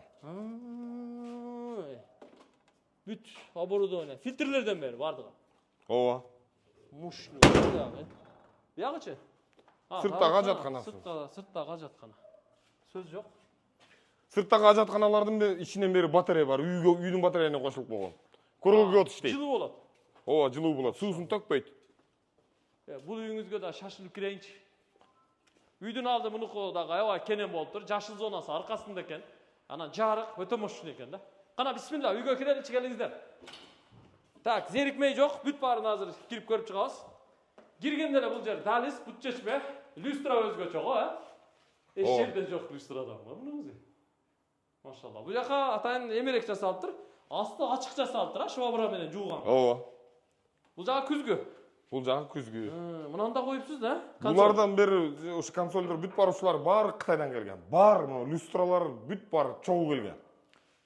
Бүт оборудование, фильтрлерден бери бардыгы. Мощный. Биягычы? Сырттагы ажаткана. Сырттагы ажаткана. Сөз жок. Сырттагы ажатканалардын ичинен бери батарея бар. Үйдүн батареясына кошулуп койгон. Курулгу от иштейт. Жылуу болот. Жылуу болот. Суусун төкпөйт. Бул үйүңүзгө да шашылып кирейинчи. Үйдүн алды мунуку дагы аябай кенен болуптур. Жашыл зонасы аркасында экен. Анан жарык өтө мощный экен да. Кана бисмилла, үйгө киреличи келиңиздер. Так, зерикмей жок, бүт баарын азыр кирип көрүп чыгабыз. Киргенде эле бул жер дализ, бут чечме, люстра өзгөчө го, Эч жерде жок люстрадан, мунуңуз. Машалла. Бул жака атайын эмерек жасалыптыр. Асты ачык жасалыптыр, швабра менен жууган. Бул жагы күзгү. Бул жагы күзгү. Мынаны да коюпсуз да? Булардан бери ушу консольдор бүт бар ушулар баары Кытайдан келген. Бар, люстралар бүт бар чогуу келген.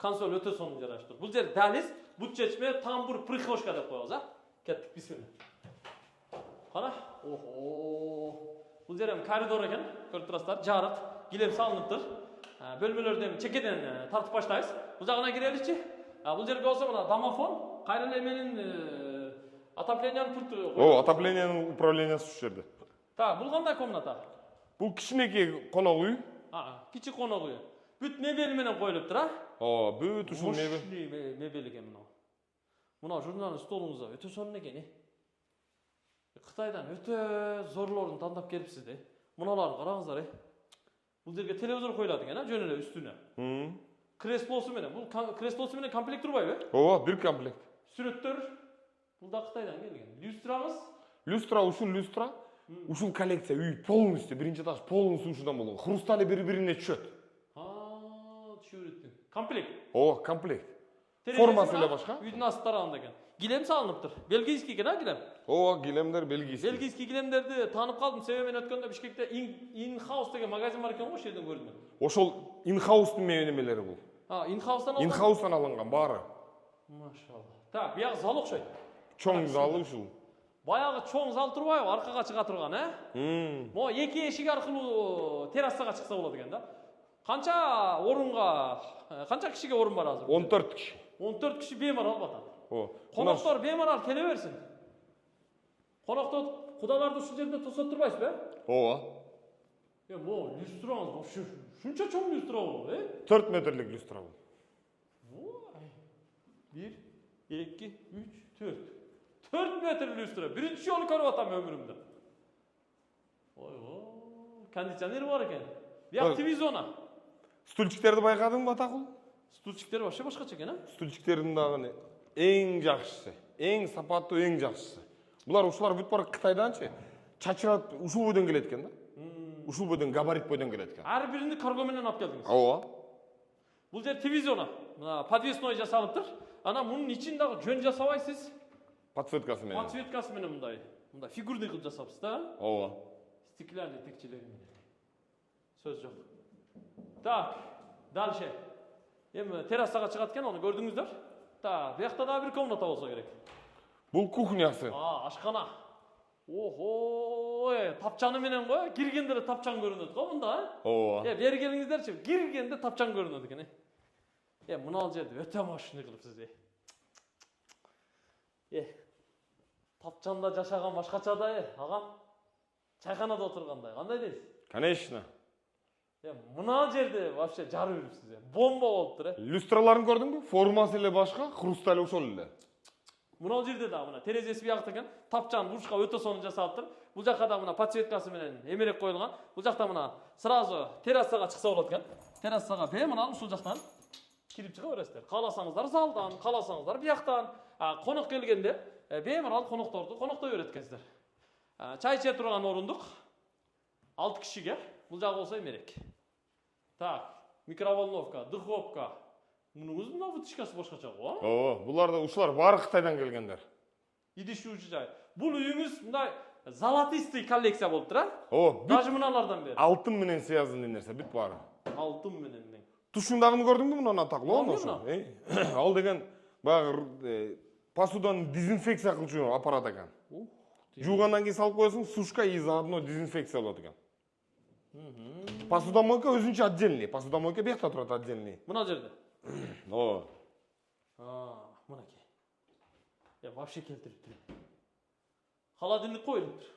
Консоль өтө сонун жараштыр. Бул жер дализ, бут чечме, тамбур, прихожка деп коебуз, Кеттик, бисмилла. Кара. Бул жер эми коридор экен, көрүп турасыздар, жарык, килем салыныптыр. Бөлмөлөрдү эми чекеден тартып баштайбыз. Бул жагына киреличи. Бул жерге болсо мына домофон, кайра эле менин отоплениянын пульти. Отоплениянын управлениясы ушул жерде. Так, бул кандай комната? Бул кичинекей конок үй. Кичи конок үй. Бүт мебель менен коюлуптур, Бүт ушул мебель экен мына. Мына журналдын столуңузда өтө сонун экен, Кытайдан өтө зорлорун тандап келипсиз, Муналарды караңыздар, Бул жерге телевизор коюлат экен, жөн эле үстүнө. Креслосу менен, бул креслосу менен комплект турбайбы? Бир комплект. Сүрөттөр, бул да Кытайдан келген. Люстрамыз? Люстра. Ушул коллекция үй полностью, биринчи этаж полностью ушудан болгон. Хрустали бири-бирине түшөт. Түшүрөт. Комплект. Комплект. Формасы эле башка. Үйдүн аст тарабында экен. Килем салыныптыр. Бельгийский экен, килем? Килемдер бельгийский. Бельгийский килемдерди таанып калдым. Себеби мен өткөндө Бишкекте In-house деген магазин бар экен го, ошол жерден көрдүм. Ошол in-house немелери бул. In-house'дан алынган? In-house'дан алынган баары. Машалла. Так, бияк зал окшойт. Чоң залы ушул. Баягы чоң зал турбайбы, аркага чыга турган, Мо эки эшик аркылуу террасага чыкса болот экен да. Канча орунга, канча кишиге орун бар азыр? 14 киши. 14 киши беймарал батат. Коноктор беймарал келе берсин. Коноктор кудаларды ушул жерде тосот турбайсызбы? Мо люстраңыз шунча чоң люстра болобу, 4 метрлик люстра бул. 1, 2, 3, 4. 4 метр люстра. Биринчи жолу көрүп атам өмүрүмдө. Кондиционер бар экен. Бияк телевизиона. Стульчиктерди байкадыңбы, Атакул? Стульчиктер вообще башкача экен, Стульчиктердин дагы эң жакшысы, эң сапаттуу, эң жакшысы. Булар ушулар бүт бар Кытайданчы. Чачырат ушул бойдон келет экен да. ушул бойдон габарит бойдон келет экен. Ар биринди карго менен алып келдиңиз. Ооба. Бул жер телевизиону. Мына подвесной жасалыптыр. Ана мунун ичин дагы жөн жасабайсыз. Подсветкасы менен. Подсветкасы менен мындай фигурный кылып жасапсыз да? Ооба. Стеклянный текчелери менен. Сөз жок. Так, дальше. Эми террасага чыгат экен, аны көрдүңүздөр. Так, буякта дагы бир комната болсо керек. Бул кухнясы. Ашкана. Охо, тапчаны менен го, киргенде эле тапчан көрүнөт го мында. Ооба. Бери келиңиздерчи, киргенде тапчан көрүнөт экен. Мына жерде өтө машина кылыпсыз. Тапчанда жашаган башкача да, агам. Чайканада отургандай, кандай дейсиз? Конечно. Мына жерде вообще жарып жүрүпсүз. Бомба болуптур. Люстраларын көрдүңбү? Формасы эле башка, хрусталь ошол эле. Мына жерде да мына терезеси биякта экен. Тапчан бурчка өтө сонун жасалыптыр. Бул жакка да мына подсветкасы менен эмерек коюлган. Бул жакта мына сразу террасага чыкса болот экен. Террасага бемынал ушул жактан кирип чыга бересиздер. Кааласаңыздар залдан, кааласаңыздар бияктан. Конок келгенде бемынал коноктой берет экенсиздер. Чай иче турган орундук 6 кишиге. Бул жагы болсо эмерек. Так, микроволновка, духовка. Мунуңуз мына вытяжкасы башкача го. Ооба, булар да ушулар баары Кытайдан келгендер. Идиш жуучу жай. Бул үйүңүз мындай золотистый коллекция болуптур, а? Ооба, Даже мыналардан бери. алтын менен связанный нерсе, бүт баары. Алтын менен. Тушундагыны көрдүңбү мунун атаклуу Ооба, ошо? Ал деген баягы посуданы дезинфекция кылчу аппарат экен. Жуугандан кийин салып коесуң, сушка и заодно дезинфекция болот экен. Посудомойка өзүнчө отдельный. Посудомойка биякта турат отдельный. Мына жерде. Ооба. Мынакей. Вообще келтириптир. Холодильник коюлуптур.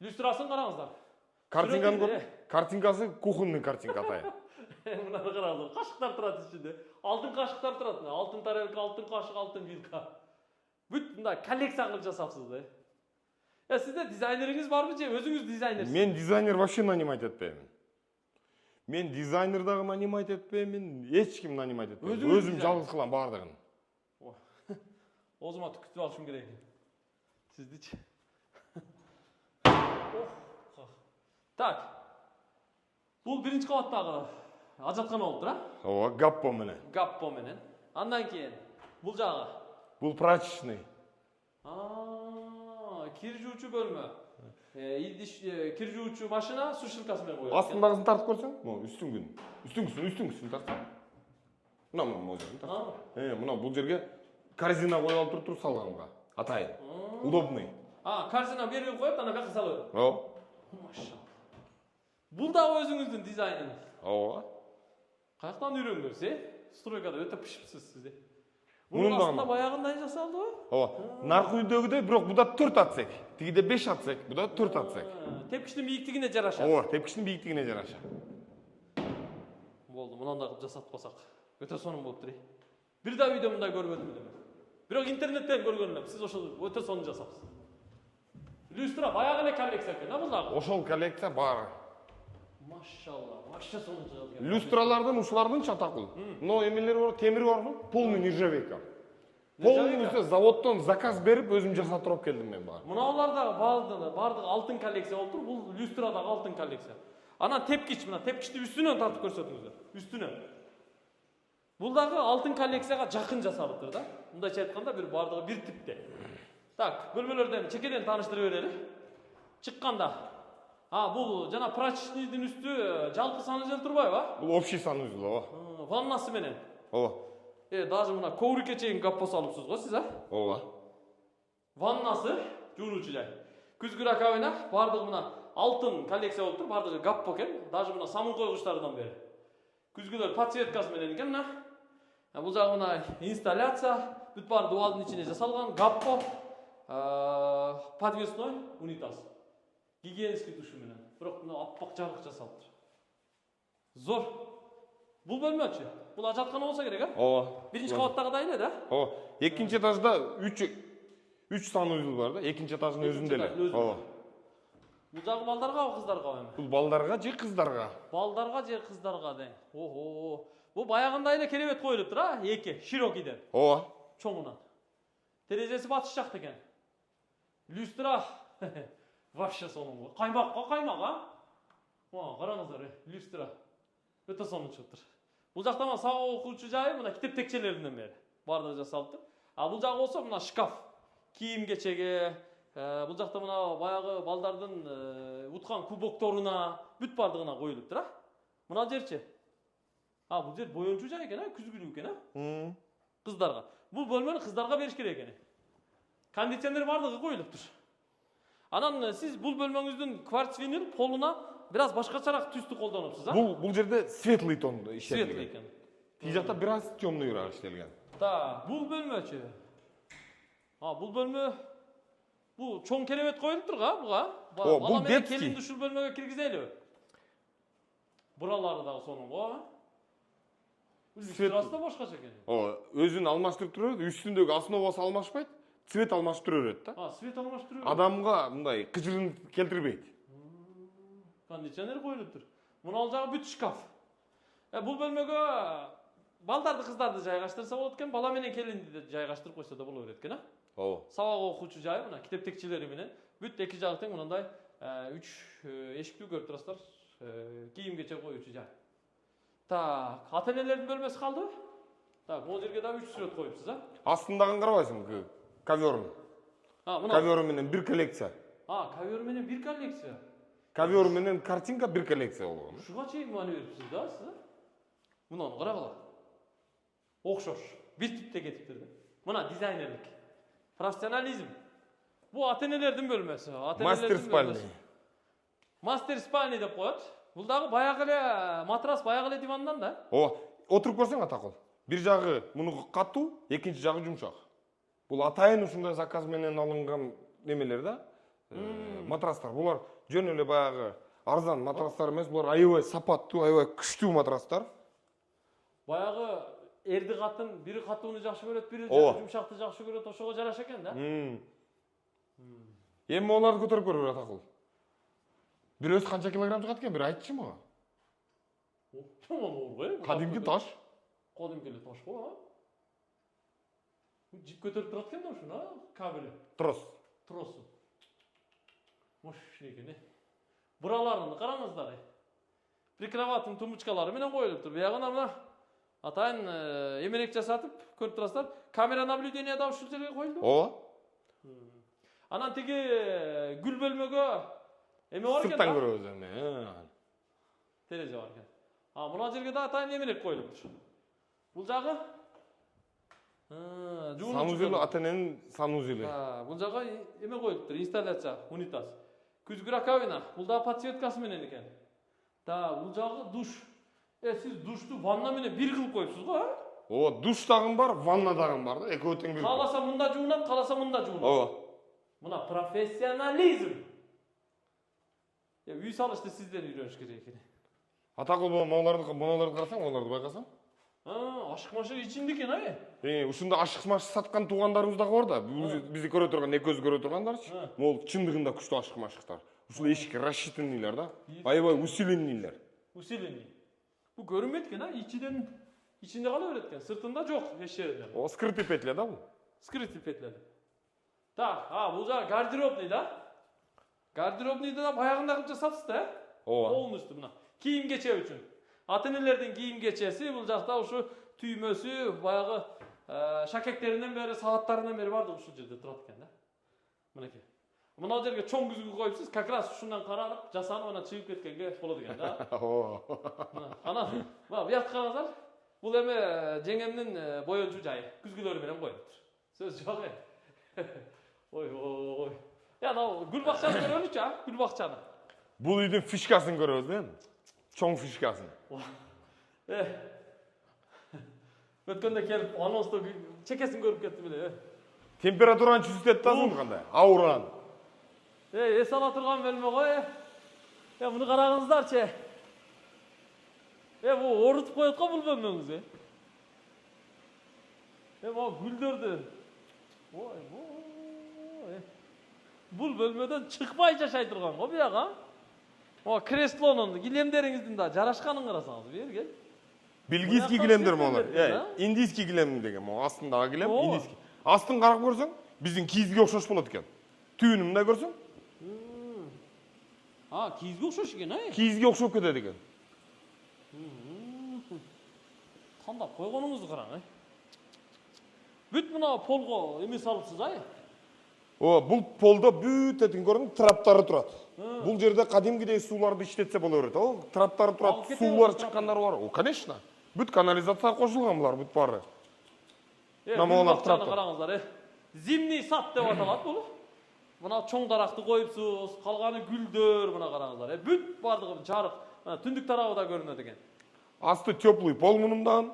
Люстрасын караңыздар. Картинканы көр. Картинкасы кухонный картинка атай. Мынаны караңыздар. Кашыктар турат ичинде. Алтын кашыктар турат. Алтын тарелка, алтын кашык, алтын вилка. Бүт мындай коллекция кылып жасапсыз да. Сизде дизайнериңиз барбы же өзүңүз дизайнерсиз? Мен дизайнер вообще нанимать этпеймин. Мен дизайнер дагы нанимать этпеймин, эч ким нанимать этпейм. Өзүм жалгыз кылам баардыгын. Озума күтүп алышым керек. Сиздичи. Так. Бул биринчи кабаттагы ажаткана болуптур, а? Ооба, гаппо менен. Гаппо менен. Андан кийин бул жагы. Бул прачечный. Кир жуучу бөлмө. Идиш кир жуучу машина сушилкасы менен коюлат. Астындагысын тартып көрсөң, могу үстүңгүсүн тартсаң. Мына мозерин тарт. Мына бул жерге корзина коюп алып туруп салганга. Атайын. Удобный. Корзина берип коюп, ана бияка салып. Ооба. Машалла. Бул дагы өзүңүздүн дизайныңыз. Ооба. Каяктан үйрөнгөнсүз, Стройкада өтө пишипсиз сиз. Мунун астында баягындай жасалды. Ооба. Наркы үйдөгүдөй, бирок буда 4 атсек. Тигиде 5 атсек, буда 4 атсек. Тепкичтин бийиктигине жараша. Ооба, тепкичтин бийиктигине жараша. Болду, мынандай кылып жасатып койсок. Өтө сонун болуптур. Бир да үйдө мындай көрбөдүм эле. Бирок интернеттен көргөн элем. Сиз ошол өтө сонун жасапсыз. Люстра баягы эле коллекция экен, бул дагы. Ошол коллекция баары. Машалла, вообще сонун жазылган. Люстралардын ушулардын чатакыл. Но эмелери бар, темири барбы? Полный нержавейка. Полностью заводдон заказ берип өзүм жасатып алып келдим мен баары. Мыналар дагы бардыгы алтын коллекция болуптур. Бул люстра дагы алтын коллекция. Анан тепкич, мына тепкичти үстүнөн тартып көрсөтүңүздөр. Үстүнөн. Бул дагы алтын коллекцияга жакын жасалыптыр да. Мындайча айтканда бир бардыгы бир типте. Так, бөлмөлөрдөн чекеден тааныштырып берели. Чыкканда. Бул жана прачечныйдын үстү жалпы санузел турбайбы? Бул общий санузел, ооба. Ваннасы менен. Ооба. Даже мына коврикке чейин гаппо салыпсыз го сиз, Ооба. Ваннасы, жуунуучу жай. Күзгү раковина, бардыгы мына алтын коллекция болуптур, бардыгы гаппо экен. Даже мына самын койгучтардан бери. Күзгүлөр подсветкасы менен экен мына. Бул жагы мына инсталляция, бүт баары дубалдын ичине жасалган, гаппо, подвесной унитаз. Гигиенский душу менен. Бирок мына аппак жарык жасалыптыр. Зор. Бул бөлмөчү. Бул ажаткана болсо керек, а? Ооба. Биринчи кабаттагы да эле да? Ооба. Экинчи этажда 3 санузел бар да, экинчи этаждын өзүндө эле. Ооба. Бул жагы балдарга, кыздарга эми? Бул балдарга же кыздарга? Балдарга же кыздарга дең. Бул баягындай эле керебет коюлуптур, а? Эки, широкийден. Ооба. Чоңунан. Терезеси батыш жакта экен. Люстра вообще сонун го. Каймакка каймак, а? Қараңыздар, иллюстра. Өте сонун чыгыптыр. Бул жакта мына сабак окуучу жайы мына китеп текчелеринен бери бардыгы жасалыптыр. А бул жагы болсо мына шкаф. Кийим кечеге, бул жакта мына баягы балдардын уткан кубокторуна бүт бардыгына коюлуптур, а? Мына жерчи. Бул жер боюнчу жай экен, күзгүлүү экен, а? Кыздарга. Бул бөлмөнү кыздарга бериш керек экен. Кондиционер бардыгы коюлуптур. Анан сиз бул бөлмөңүздүн кварцвинил полуна biraz başkaçarak түстү колдонупсуз, а? Бул жерде светлый тон Светлый иштелген. экен. Тиги жакта бир аз темныйраак иштелген. Бул бөлмөчү. Бул бөлмө бул чоң керебет коюлуптур го, буга. Бул менен детский. келинди ушул бөлмөгө киргизели. Буралары дагы сонун го. Иллюстрасы да башкача экен. Өзүн алмаштырып турат, үстүндөгү основасы алмашпайт, цвет алмаштырып берет да. Свет алмаштырып. Адамга мындай кыжырын келтирбейт. Кондиционер коюлуптур. Мына ал жагы бүт шкаф. Бул бөлмөгө балдарды кыздарды жайгаштырса болот экен, бала менен келинди да жайгаштырып койсо да боло берет экен, а? Сабак окуучу жайы мына китеп текчелери менен бүт эки жагы тең мындай 3 эшиктүү көрүп турасыздар. Кийим кече коюучу жай. Ата энелердин бөлмөсү калдыбы? Бул жерге да 3 сүрөт коюпсуз, а? Астындагын карабайсыңбы? Коверн. Ковер менен бир коллекция. Ковер менен бир коллекция. Ковер менен картинка бир коллекция болгон. Ушуга чейин маани берипсиз да сиз? Мунаны карагыла. Окшош. Бир типте кетиптир да. Мына дизайнерлик. Профессионализм. Бул ата энелердин бөлмөсү. Мастер спальня. Мастер спальня деп коет. Бул дагы баягы эле матрас, баягы эле дивандан да. Отуруп көрсөң атакыл. Бир жагы муну катуу, экинчи жагы жумшак. Бул атайын ушундай заказ менен алынган немелер да. Матрастар. Булар жөн эле баягы арзан матрастар эмес, булар аябай сапаттуу, аябай күчтүү матрастар. Баягы эрди катын, бири катууну жакшы көрөт, бири жумшакты жакшы көрөт, ошого жараша экен да. Эми оларды көтөрүп көрүп атакыл. Бирөөсү канча килограмм чыгат экен, бир айтчы мага. Чоң оор го. Кадимки таш. Кадимки эле таш го, а? Жип көтөрүп турат экен да ушуну, кабели. Тросу. Мощный экен, Бураларын караңыздар. Прикроваттын тумбочкалары менен коюлуптур. Биягына мына атайын эмерек жасатып көрүп турасыздар. Камера наблюдения да ушул жерге коюлду. Анан тиги гүл бөлмөгө эме бар экен. Сырттан көрөбүз эми. Терезе бар экен. Мына жерге да атайын эмерек коюлуптур. Бул жагы санузел, ата эненин санузели. Бул жагы эме коюлуптур, инсталляция, унитаз. Күзгү раковина, бул да подсветкасы менен экен. Бул жагы душ. Сиз душту ванна менен бир кылып коюпсуз го, Душ дагы бар, ванна дагы бар да, экөө тең бир. Кааласа мында жуунат, кааласа мында жуунат. Мына профессионализм. Үй салышты сизден үйрөнүш керек экен. Атакыл моналарды карасаң, оларды байкасаң. Ашык-машык ичинде экен, Ушунда ашык-машык саткан туугандарыбыз дагы бар да. Бизди көрө турган, экөөбүз көрө тургандарчы. Могул чындыгында күчтүү ашык-машыктар. Ушул эшикке рассчитанныйлар да. Аябай усиленныйлар. Усиленный. Бул көрүнбөйт экен, ичинде кала берет экен, сыртында жок эч жерде. Скрытый петля да бул? Скрытый петля. Бул жагы гардеробный да. Гардеробныйды да баягындай кылып жасапсыз да, Полностью мына. Кийим кече үчүн. Ата энелердин кийим кечеси бул жакта ушу түймөсү, баягы шакектеринен бери, сааттарынан бери бардыгы ушул жерде турат экен да. Мынакей. Мына жерге чоң күзгү коюпсуз, как раз ушундан каранып, жасанып анан чыгып кеткенге болот экен да. Анан, буякты караңыздар. Бул эми жеңемдин боюнчу жайы, күзгүлөрү менен коюлуптур. Сөз жок Ой. Анау гүл бакчаны көрөлүчү, гүл бакчаны. Бул үйдүн фишкасын көрөбүз да. Чоң фишкасын. Өткөндө келип анонсту чекесин көрүп кеттим эле. Температураны чувствовать этасыңбы кандай? Аураны. Эс ала турган бөлмө го. Муну караңыздарчы. Бул орутуп коет го бул бөлмөңүзгө. Могу гүлдөрдү. Бул бөлмөдөн чыкпай жашай турган го бияга. Креслонун, килемдериңиздин да жарашканын карасаңыз, бери кел. Бельгийский килемдер молар. Индийский килем деген, астындагы килем индийский. Астын карап көрсөң, биздин кийизге окшош болот экен. Түбүнү мындай көрсөң. кийизге окшош экен, Кийизге окшоп кетет экен. Тандап койгонуңузду караң, Бүт мына полго эме салыпсыз, Бул полдо бүт этин көрдүң, траптары турат. Бул жерде кадимгидей сууларды иштетсе боло берет. Траптары турат, суулар чыккандары бар. Конечно. Бүт канализацияга кошулган булар, бүт баары. Намалар траптар. Караңыздар, зимний сад деп аталат бул. Мына чоң даракты коюпсуз, калганы гүлдөр, мына караңыздар. Бүт бардыгы жарык, түндүк тарабы да көрүнөт экен. Асты теплый пол мунундан.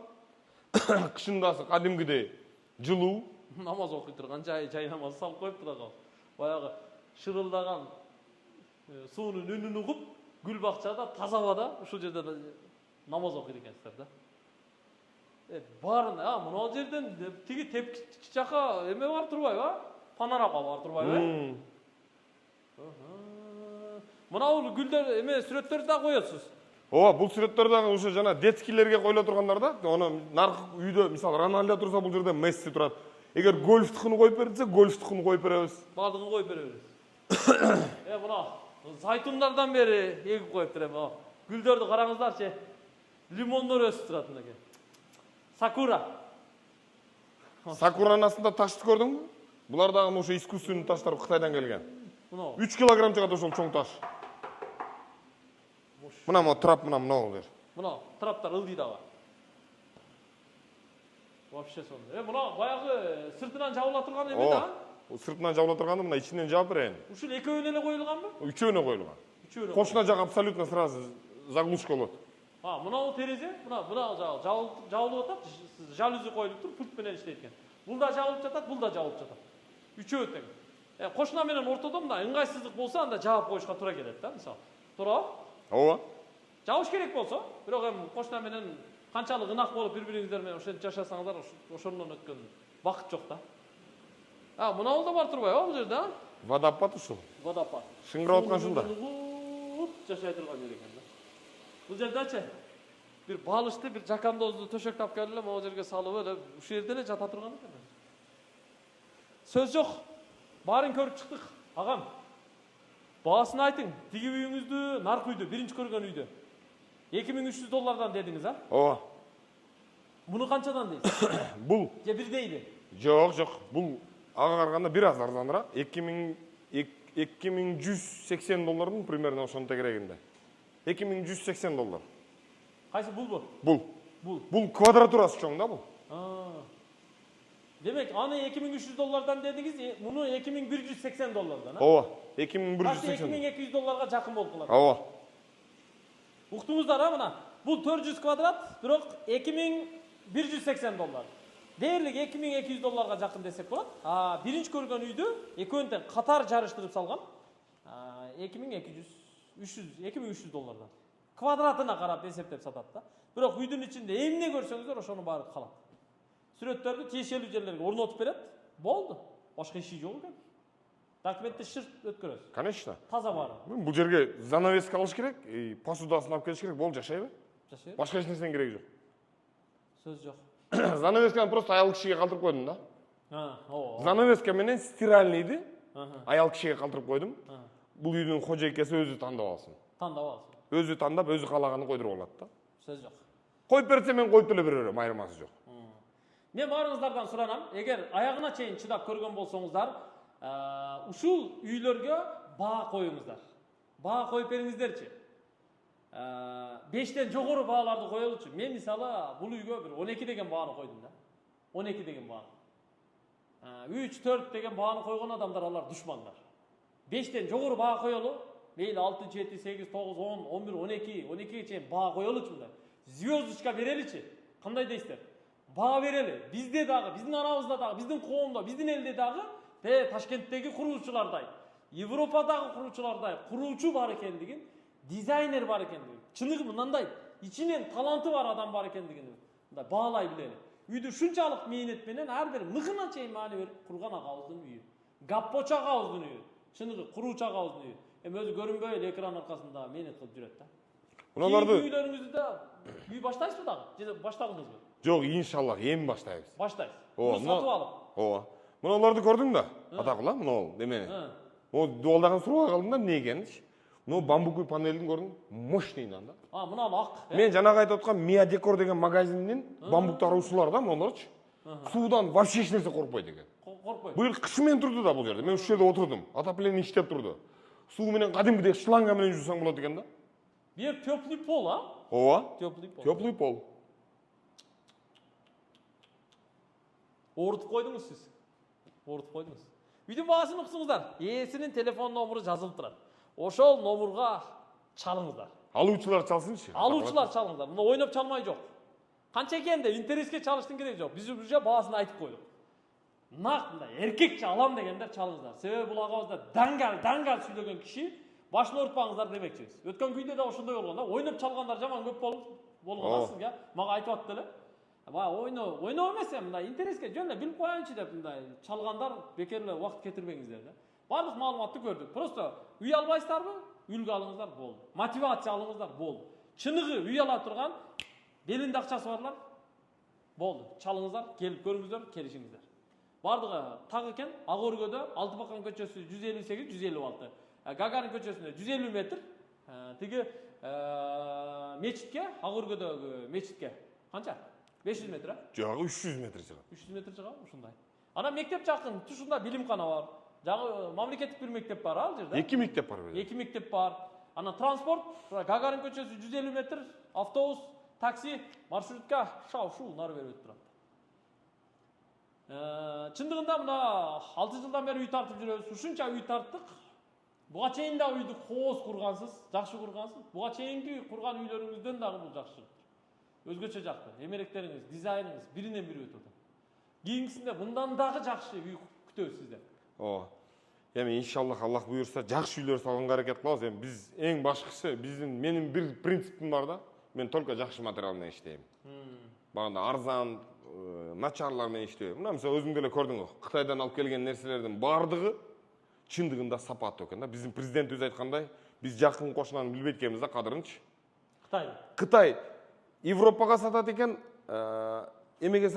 Кышындасы кадимгидей жылуу. Намаз окуй турган жай намаз салып коюп турган. Баягы шырылдаган суунун үнүн угуп, гүл бакчада, таза абада ушул жерде намаз окуйт экенсиздер да. Барын, мына жерден тиги тепкич жака эме бар турбайбы? Панорама бар турбайбы? Мына бул гүлдөр эме сүрөттөрдү да коесуз. Бул сүрөттөр дагы ушу жана детскийлерге коюла тургандар да. Оны наркы үйдө, мисалы Роналдо турса, бул жерде Месси турат. Эгер гольфтукун коюп берилсе, гольфтукун коюп беребиз. Бардыгын коюп беребиз. Мына зайтундардан бери эгип коюптур эми. Гүлдөрдү караңыздарчы. Лимондор өсүп турат мынакей. Сакура. Сакуранын астында ташты көрдүңбү? Булар дагы ушу искусственный таштар, Кытайдан келген. 3 килограмм чыгат ошол чоң таш. Мына трап, мына жер. Мына траптар ылдый дагы. Вообще сонда. Мына баягы сыртынан жабыла турган эме да? Сыртынан жабыла турганды мына ичинен жаап берейин. Ушул экөөнө эле коюлганбы? Үчөөнө коюлган. Кошуна жак абсолютно сразу заглушка болот. Мына терезе, мына жабылып атат, жалюзи коюлуптур, пульт менен иштейт экен. Бул да жабылып жатат, бул да жабылып жатат. Үчөө тең. Кошуна менен ортодо мындай ыңгайсыздык болсо, анда жаап коюшка туура келет да, мисалы. Туурабы? Ооба. Жабыш керек болсо, бирок эми кошуна менен канчалык ынак болуп бири-бириңиздер менен ошентип жашасаңыздар, ошондон өткөн бакыт жок да. Мына да бар турбайбы бул жерде? Водопад ушул. Водопад. Шыңгырап аткан ушунда. Жашай турган жер экен да. Бул жердечи бир балышты, бир жакандозду төшөк тапкан эле могу жерге салып эле ушул жерде эле жата турган экен. Сөз жок. Баарын көрүп чыктык, агам. Баасын айтың. Тиги үйүңүздү, наркы үйдү, биринчи көргөн үйдү. $2300 дедиңиз, Ооба. Муну канчадан дейсиз? Бул же бирдейби? Жок. Бул ага караганда бир аз арзаныраак. $2180 примерно ошонто керегинде. $2180. Кайсы булбу? Бул квадратурасы чоң да бул. Демек, аны $2300 дедиңиз, муну $2180. Ооба, $2180. $2200 жакын болуп калат. Ооба. Уктуңуздар, мына. Бул 400 квадрат, бирок $2180. Дээрлик $2200 жакын десек болот. Биринчи көргөн үйдү экөөнтен катар жарыштырып салган. $2300. Квадратына карап эсептеп сатат да. Бирок үйдүн ичинде эмне көрсөңүздөр ошонун баары калат. Сүрөттөрдү тиешелүү жерлерге орнотуп берет. Болду. Башка иши жок экен. Документти шырт өткөрөсүз. Конечно. Таза баары. Бул жерге занавеска алыш керек, посудасын алып келиш керек, болду, жашайбы? Жашайбы. Башка эч нерсенин кереги жок. Сөз жок. Занавесканы просто аял кишиге калтырып койдум да. Занавеска менен стиральныйды аял кишиге калтырып койдум. Бул үйдүн кожойкеси өзү тандап алсын. Өзү тандап, өзү каалаганын койдуруп алат да. Сөз жок. Коюп берсе мен коюп деле бере берем, айырмасы жок. Мен баарыңыздардан суранам, эгер аягына чейин чыдап көргөн болсоңуздар, ушул үйлөргө баа коюңуздар. Баа коюп бериңиздерчи. 5тен жогору бааларды коелучу. Мен мисалы бул үйгө бир 12 деген бааны койдум да. 12 деген бааны. 3-4 деген бааны койгон адамдар алар душмандар. 5тен жогору баа коелу. Мейли 6, 7, 8, 9, 10, 11, 12, 12ге чейин баа коелучу мындай. Звездочка береличи. Кандай дейсиздер? Баа берели. Бизде дагы, биздин арабызда дагы, биздин коомдо, биздин элде дагы Ташкенттеги куруучулардай, Европадагы куруучулардай куруучу бар экендигин, дизайнер бар экендигин, чыныгы мындай ичинен таланты бар адам бар экендигин мындай баалай билели. Үйдү шунчалык мээнет менен ар бир мыгына чейин маани берип курган агабыздын үйү. Гаппочо агабыздын үйү, чыныгы куруучу агабыздын үйү. Эми өзү көрүнбөй эле экран аркасында мээнет кылып жүрөт да. Муналарды үйлөрүңүздү да үй баштайсызбы дагы? Же баштадыңызбы? Жок, иншаллах, эми баштайбыз. Баштайсыз. Сатып алып. Ооба. Муналарды көрдүң да? Атакыла, мына эмени. О, дуалдаган суроо калдым да, эмне экенин. Но бамбуковый панельдин көрдүң? Мощныйдан да. Мынаны ак. Мен жанагы айтып аткан Мия Декор деген магазиндин бамбук таруучулар да, монорчу. Суудан вообще эч нерсе коркпойт экен. Коркпойт. Быйыл кыш менен турду да бул жерде. Мен ушул жерде отурдум. Отопление иштеп турду. Суу менен кадимгидей шланга менен жуусаң болот экен да. Бир теплый пол, Ооба. Теплый пол. Теплый пол. Оорутуп койдуңуз сиз. Оорутуп койдуңуз. Үйдүн баасын уксуңуздар. Ээсинин телефон номуру жазылып турат. Ошол номурга чалыңыздар. Алуучулар чалсынчы. Алуучулар чалыңыздар. Мына ойноп чалмай жок. Канча экен деп интернетке чалыштын кереги жок. Биз уже баасын айтып койдук. Нак мындай эркекче алам дегендер чалыңыздар. Себеби бул агабызда даңгал сүйлөгөн киши башын оорутпаңыздар демекчибиз. Өткөн күйдө да ошондой болгон да. Ойноп чалгандар жаман көп болгон асызга. Мага айтып атты эле. Ойноо эмес, мындай интернетке жөн эле билип коеюнчу деп мындай чалгандар бекер эле убакыт кетирбеңиздер да. Барлык маалыматты көрдүк. Просто үй албайсыздарбы? Үлгү алыңыздар болду. Мотивация алыңыздар болду. Чыныгы үй ала турган белинде акчасы барлар болду. Чалыңыздар, келип көрүңүздөр, келишиңиздер. Бардыгы так экен. Ак өргөдө Алтыбакан көчөсү 158-156. Гагарин көчөсүндө 150 метр. Тиги мечитке, ак өргөдөгү мечитке канча? 500 метр, Жагы 300 метр чыгат. 300 метр чыгат ушундай. Ана мектеп жакын, тушунда билимкана бар. Жагы мамлекеттик бир мектеп бар ал жерде. 2 мектеп бар бу. 2 мектеп бар. Ана транспорт, Гагарин көчөсү 150 метр, автобус, такси, маршрутка ушул нары берип турат. Чындыгында мына 6 жылдан бери үй тартып жүрөбүз. Ушунча үй тарттык. Буга чейин да үйдү кооз кургансыз, жакшы кургансыз. Буга чейинки курган үйлөрүңүздөн дагы бул жакшы. Өзгөчө жакты. Эмеректериңиз, дизайныңыз биринен бири өтөт. Кийинкисинде мындан дагы жакшы үй күтөбүз сизден. Ооба. Эми иншаллах Аллах буйрса жакшы үйлөр салганга аракет кылабыз. Эми биз эң башкысы менин бир принципим бар да. Мен только жакшы материал менен иштейм. Багында арзан, начарлар менен иштейм. Мына мисалы өзүң деле көрдүң, Кытайдан алып келген нерселердин бардыгы чындыгында сапаттуу экен да. Биздин президентибиз айткандай, биз жакын кошунаны билбейт экенбиз да кадырынчы. Кытай Европага сатат экен, эмеге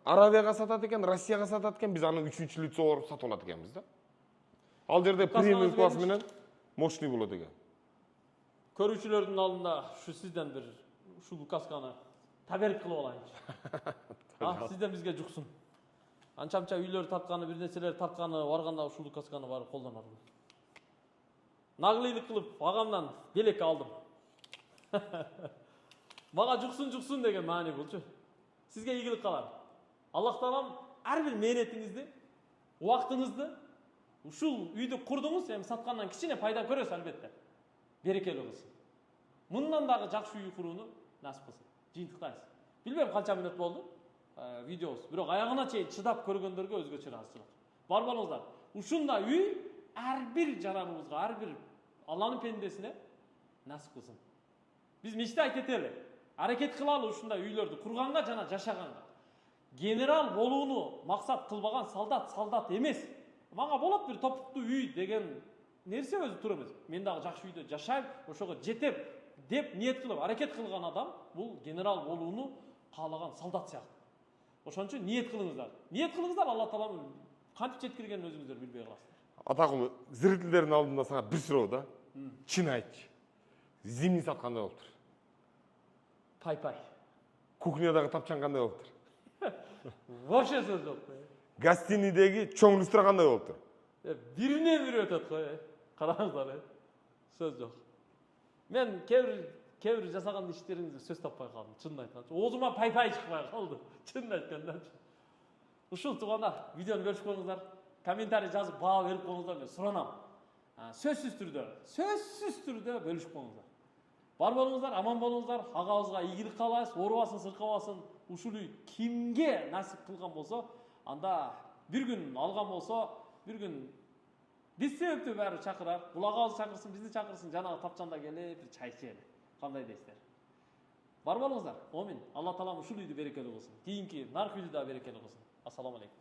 Аравияга сатат экен, Россияга сатат экен, биз аны 3-чү лицо болуп сатып алат экенбиз да. Ал жерде премиум класс менен мощный болот экен. Көрүүчүлөрдүн алдында ушу сизден бир ушул касканы таберик кылып алайынчы. Сизден бизге жуксун. Анча-мынча үйлөр тартканы, бир нерселер тартканы барганда ушул касканы барып колдонорду. Наглыйлык кылып агамдан белек алдым. Мага жуксун деген маани болчу. Сизге ийгилик калам. Аллах таалам ар бир мээнетиңизди, убактыңызды ушул үйдү курдуңуз, эми саткандан кичине пайда көрөсүз албетте. Берекелүү кылсын. Мындан дагы жакшы үй курууну насип кылсын. Жыйынтыктайбыз. Билбейм канча мүнөт болду видеобуз, бирок аягына чейин чыдап көргөндөргө өзгөчө ыраазычылык. Бар болуңуздар. Ушундай үй ар бир жараныбызга, ар бир Алланын пендесине насип кылсын. Биз мечтай кетели. Аракет кылалы ушундай үйлөрдү курганга жана жашаганга. Генерал болууну максат кылбаган солдат эмес. Мага болот бир топуктуу үй деген нерсе өзү туура эмес. Мен дагы жакшы үйдө жашайм, ошого жетем деп ниет кылып, аракет кылган адам бул генерал болууну каалаган солдат сыяктуу. Ошон үчүн ниет кылыңыздар. Ниет кылыңыздар, Алла таалам кантип жеткиргенин өзүңүздөр билбей каласыздар. Атакулуу, зрительдердин алдында сага бир суроо да. Чын айтчы. Зимний сад кандай болуптур? Пай. Кухнядагы тапчан кандай болуптур? Вообще сөз жок. Гостиныйдеги чоң люстра кандай болуптур? Биринен бири өтөт го. Караңыздар. Сөз жок. Мен кээ бир жасаган иштериңизди сөз таппай калдым, чынын айтканда. Оозума пай чыкпай калды. Чынын айтканда. Ушул туугандар, видеону бөлүшүп коюңуздар, комментарий жазып баа берип коюңуздар, мен суранам. Сөзсүз түрдө бөлүшүп коюңуздар. Бар болуңуздар, аман болуңуздар, агабызга ийгилик каалайбыз, оорубасын, сыркабасын. Ушул үй кимге насип кылган болсо, анда бир күн алган болсо, бир күн биз себептүү баары чакырар. Бул агабыз чакырсын, бизди чакырсын, жанагы тапчанда келип, бир чай ичели. Кандай дейсиздер? Бар болуңуздар. Амин. Алла таалам ушул үйдү берекелүү кылсын. Кийинки нарк үйдү да берекелүү кылсын. Ассаламу алейкум.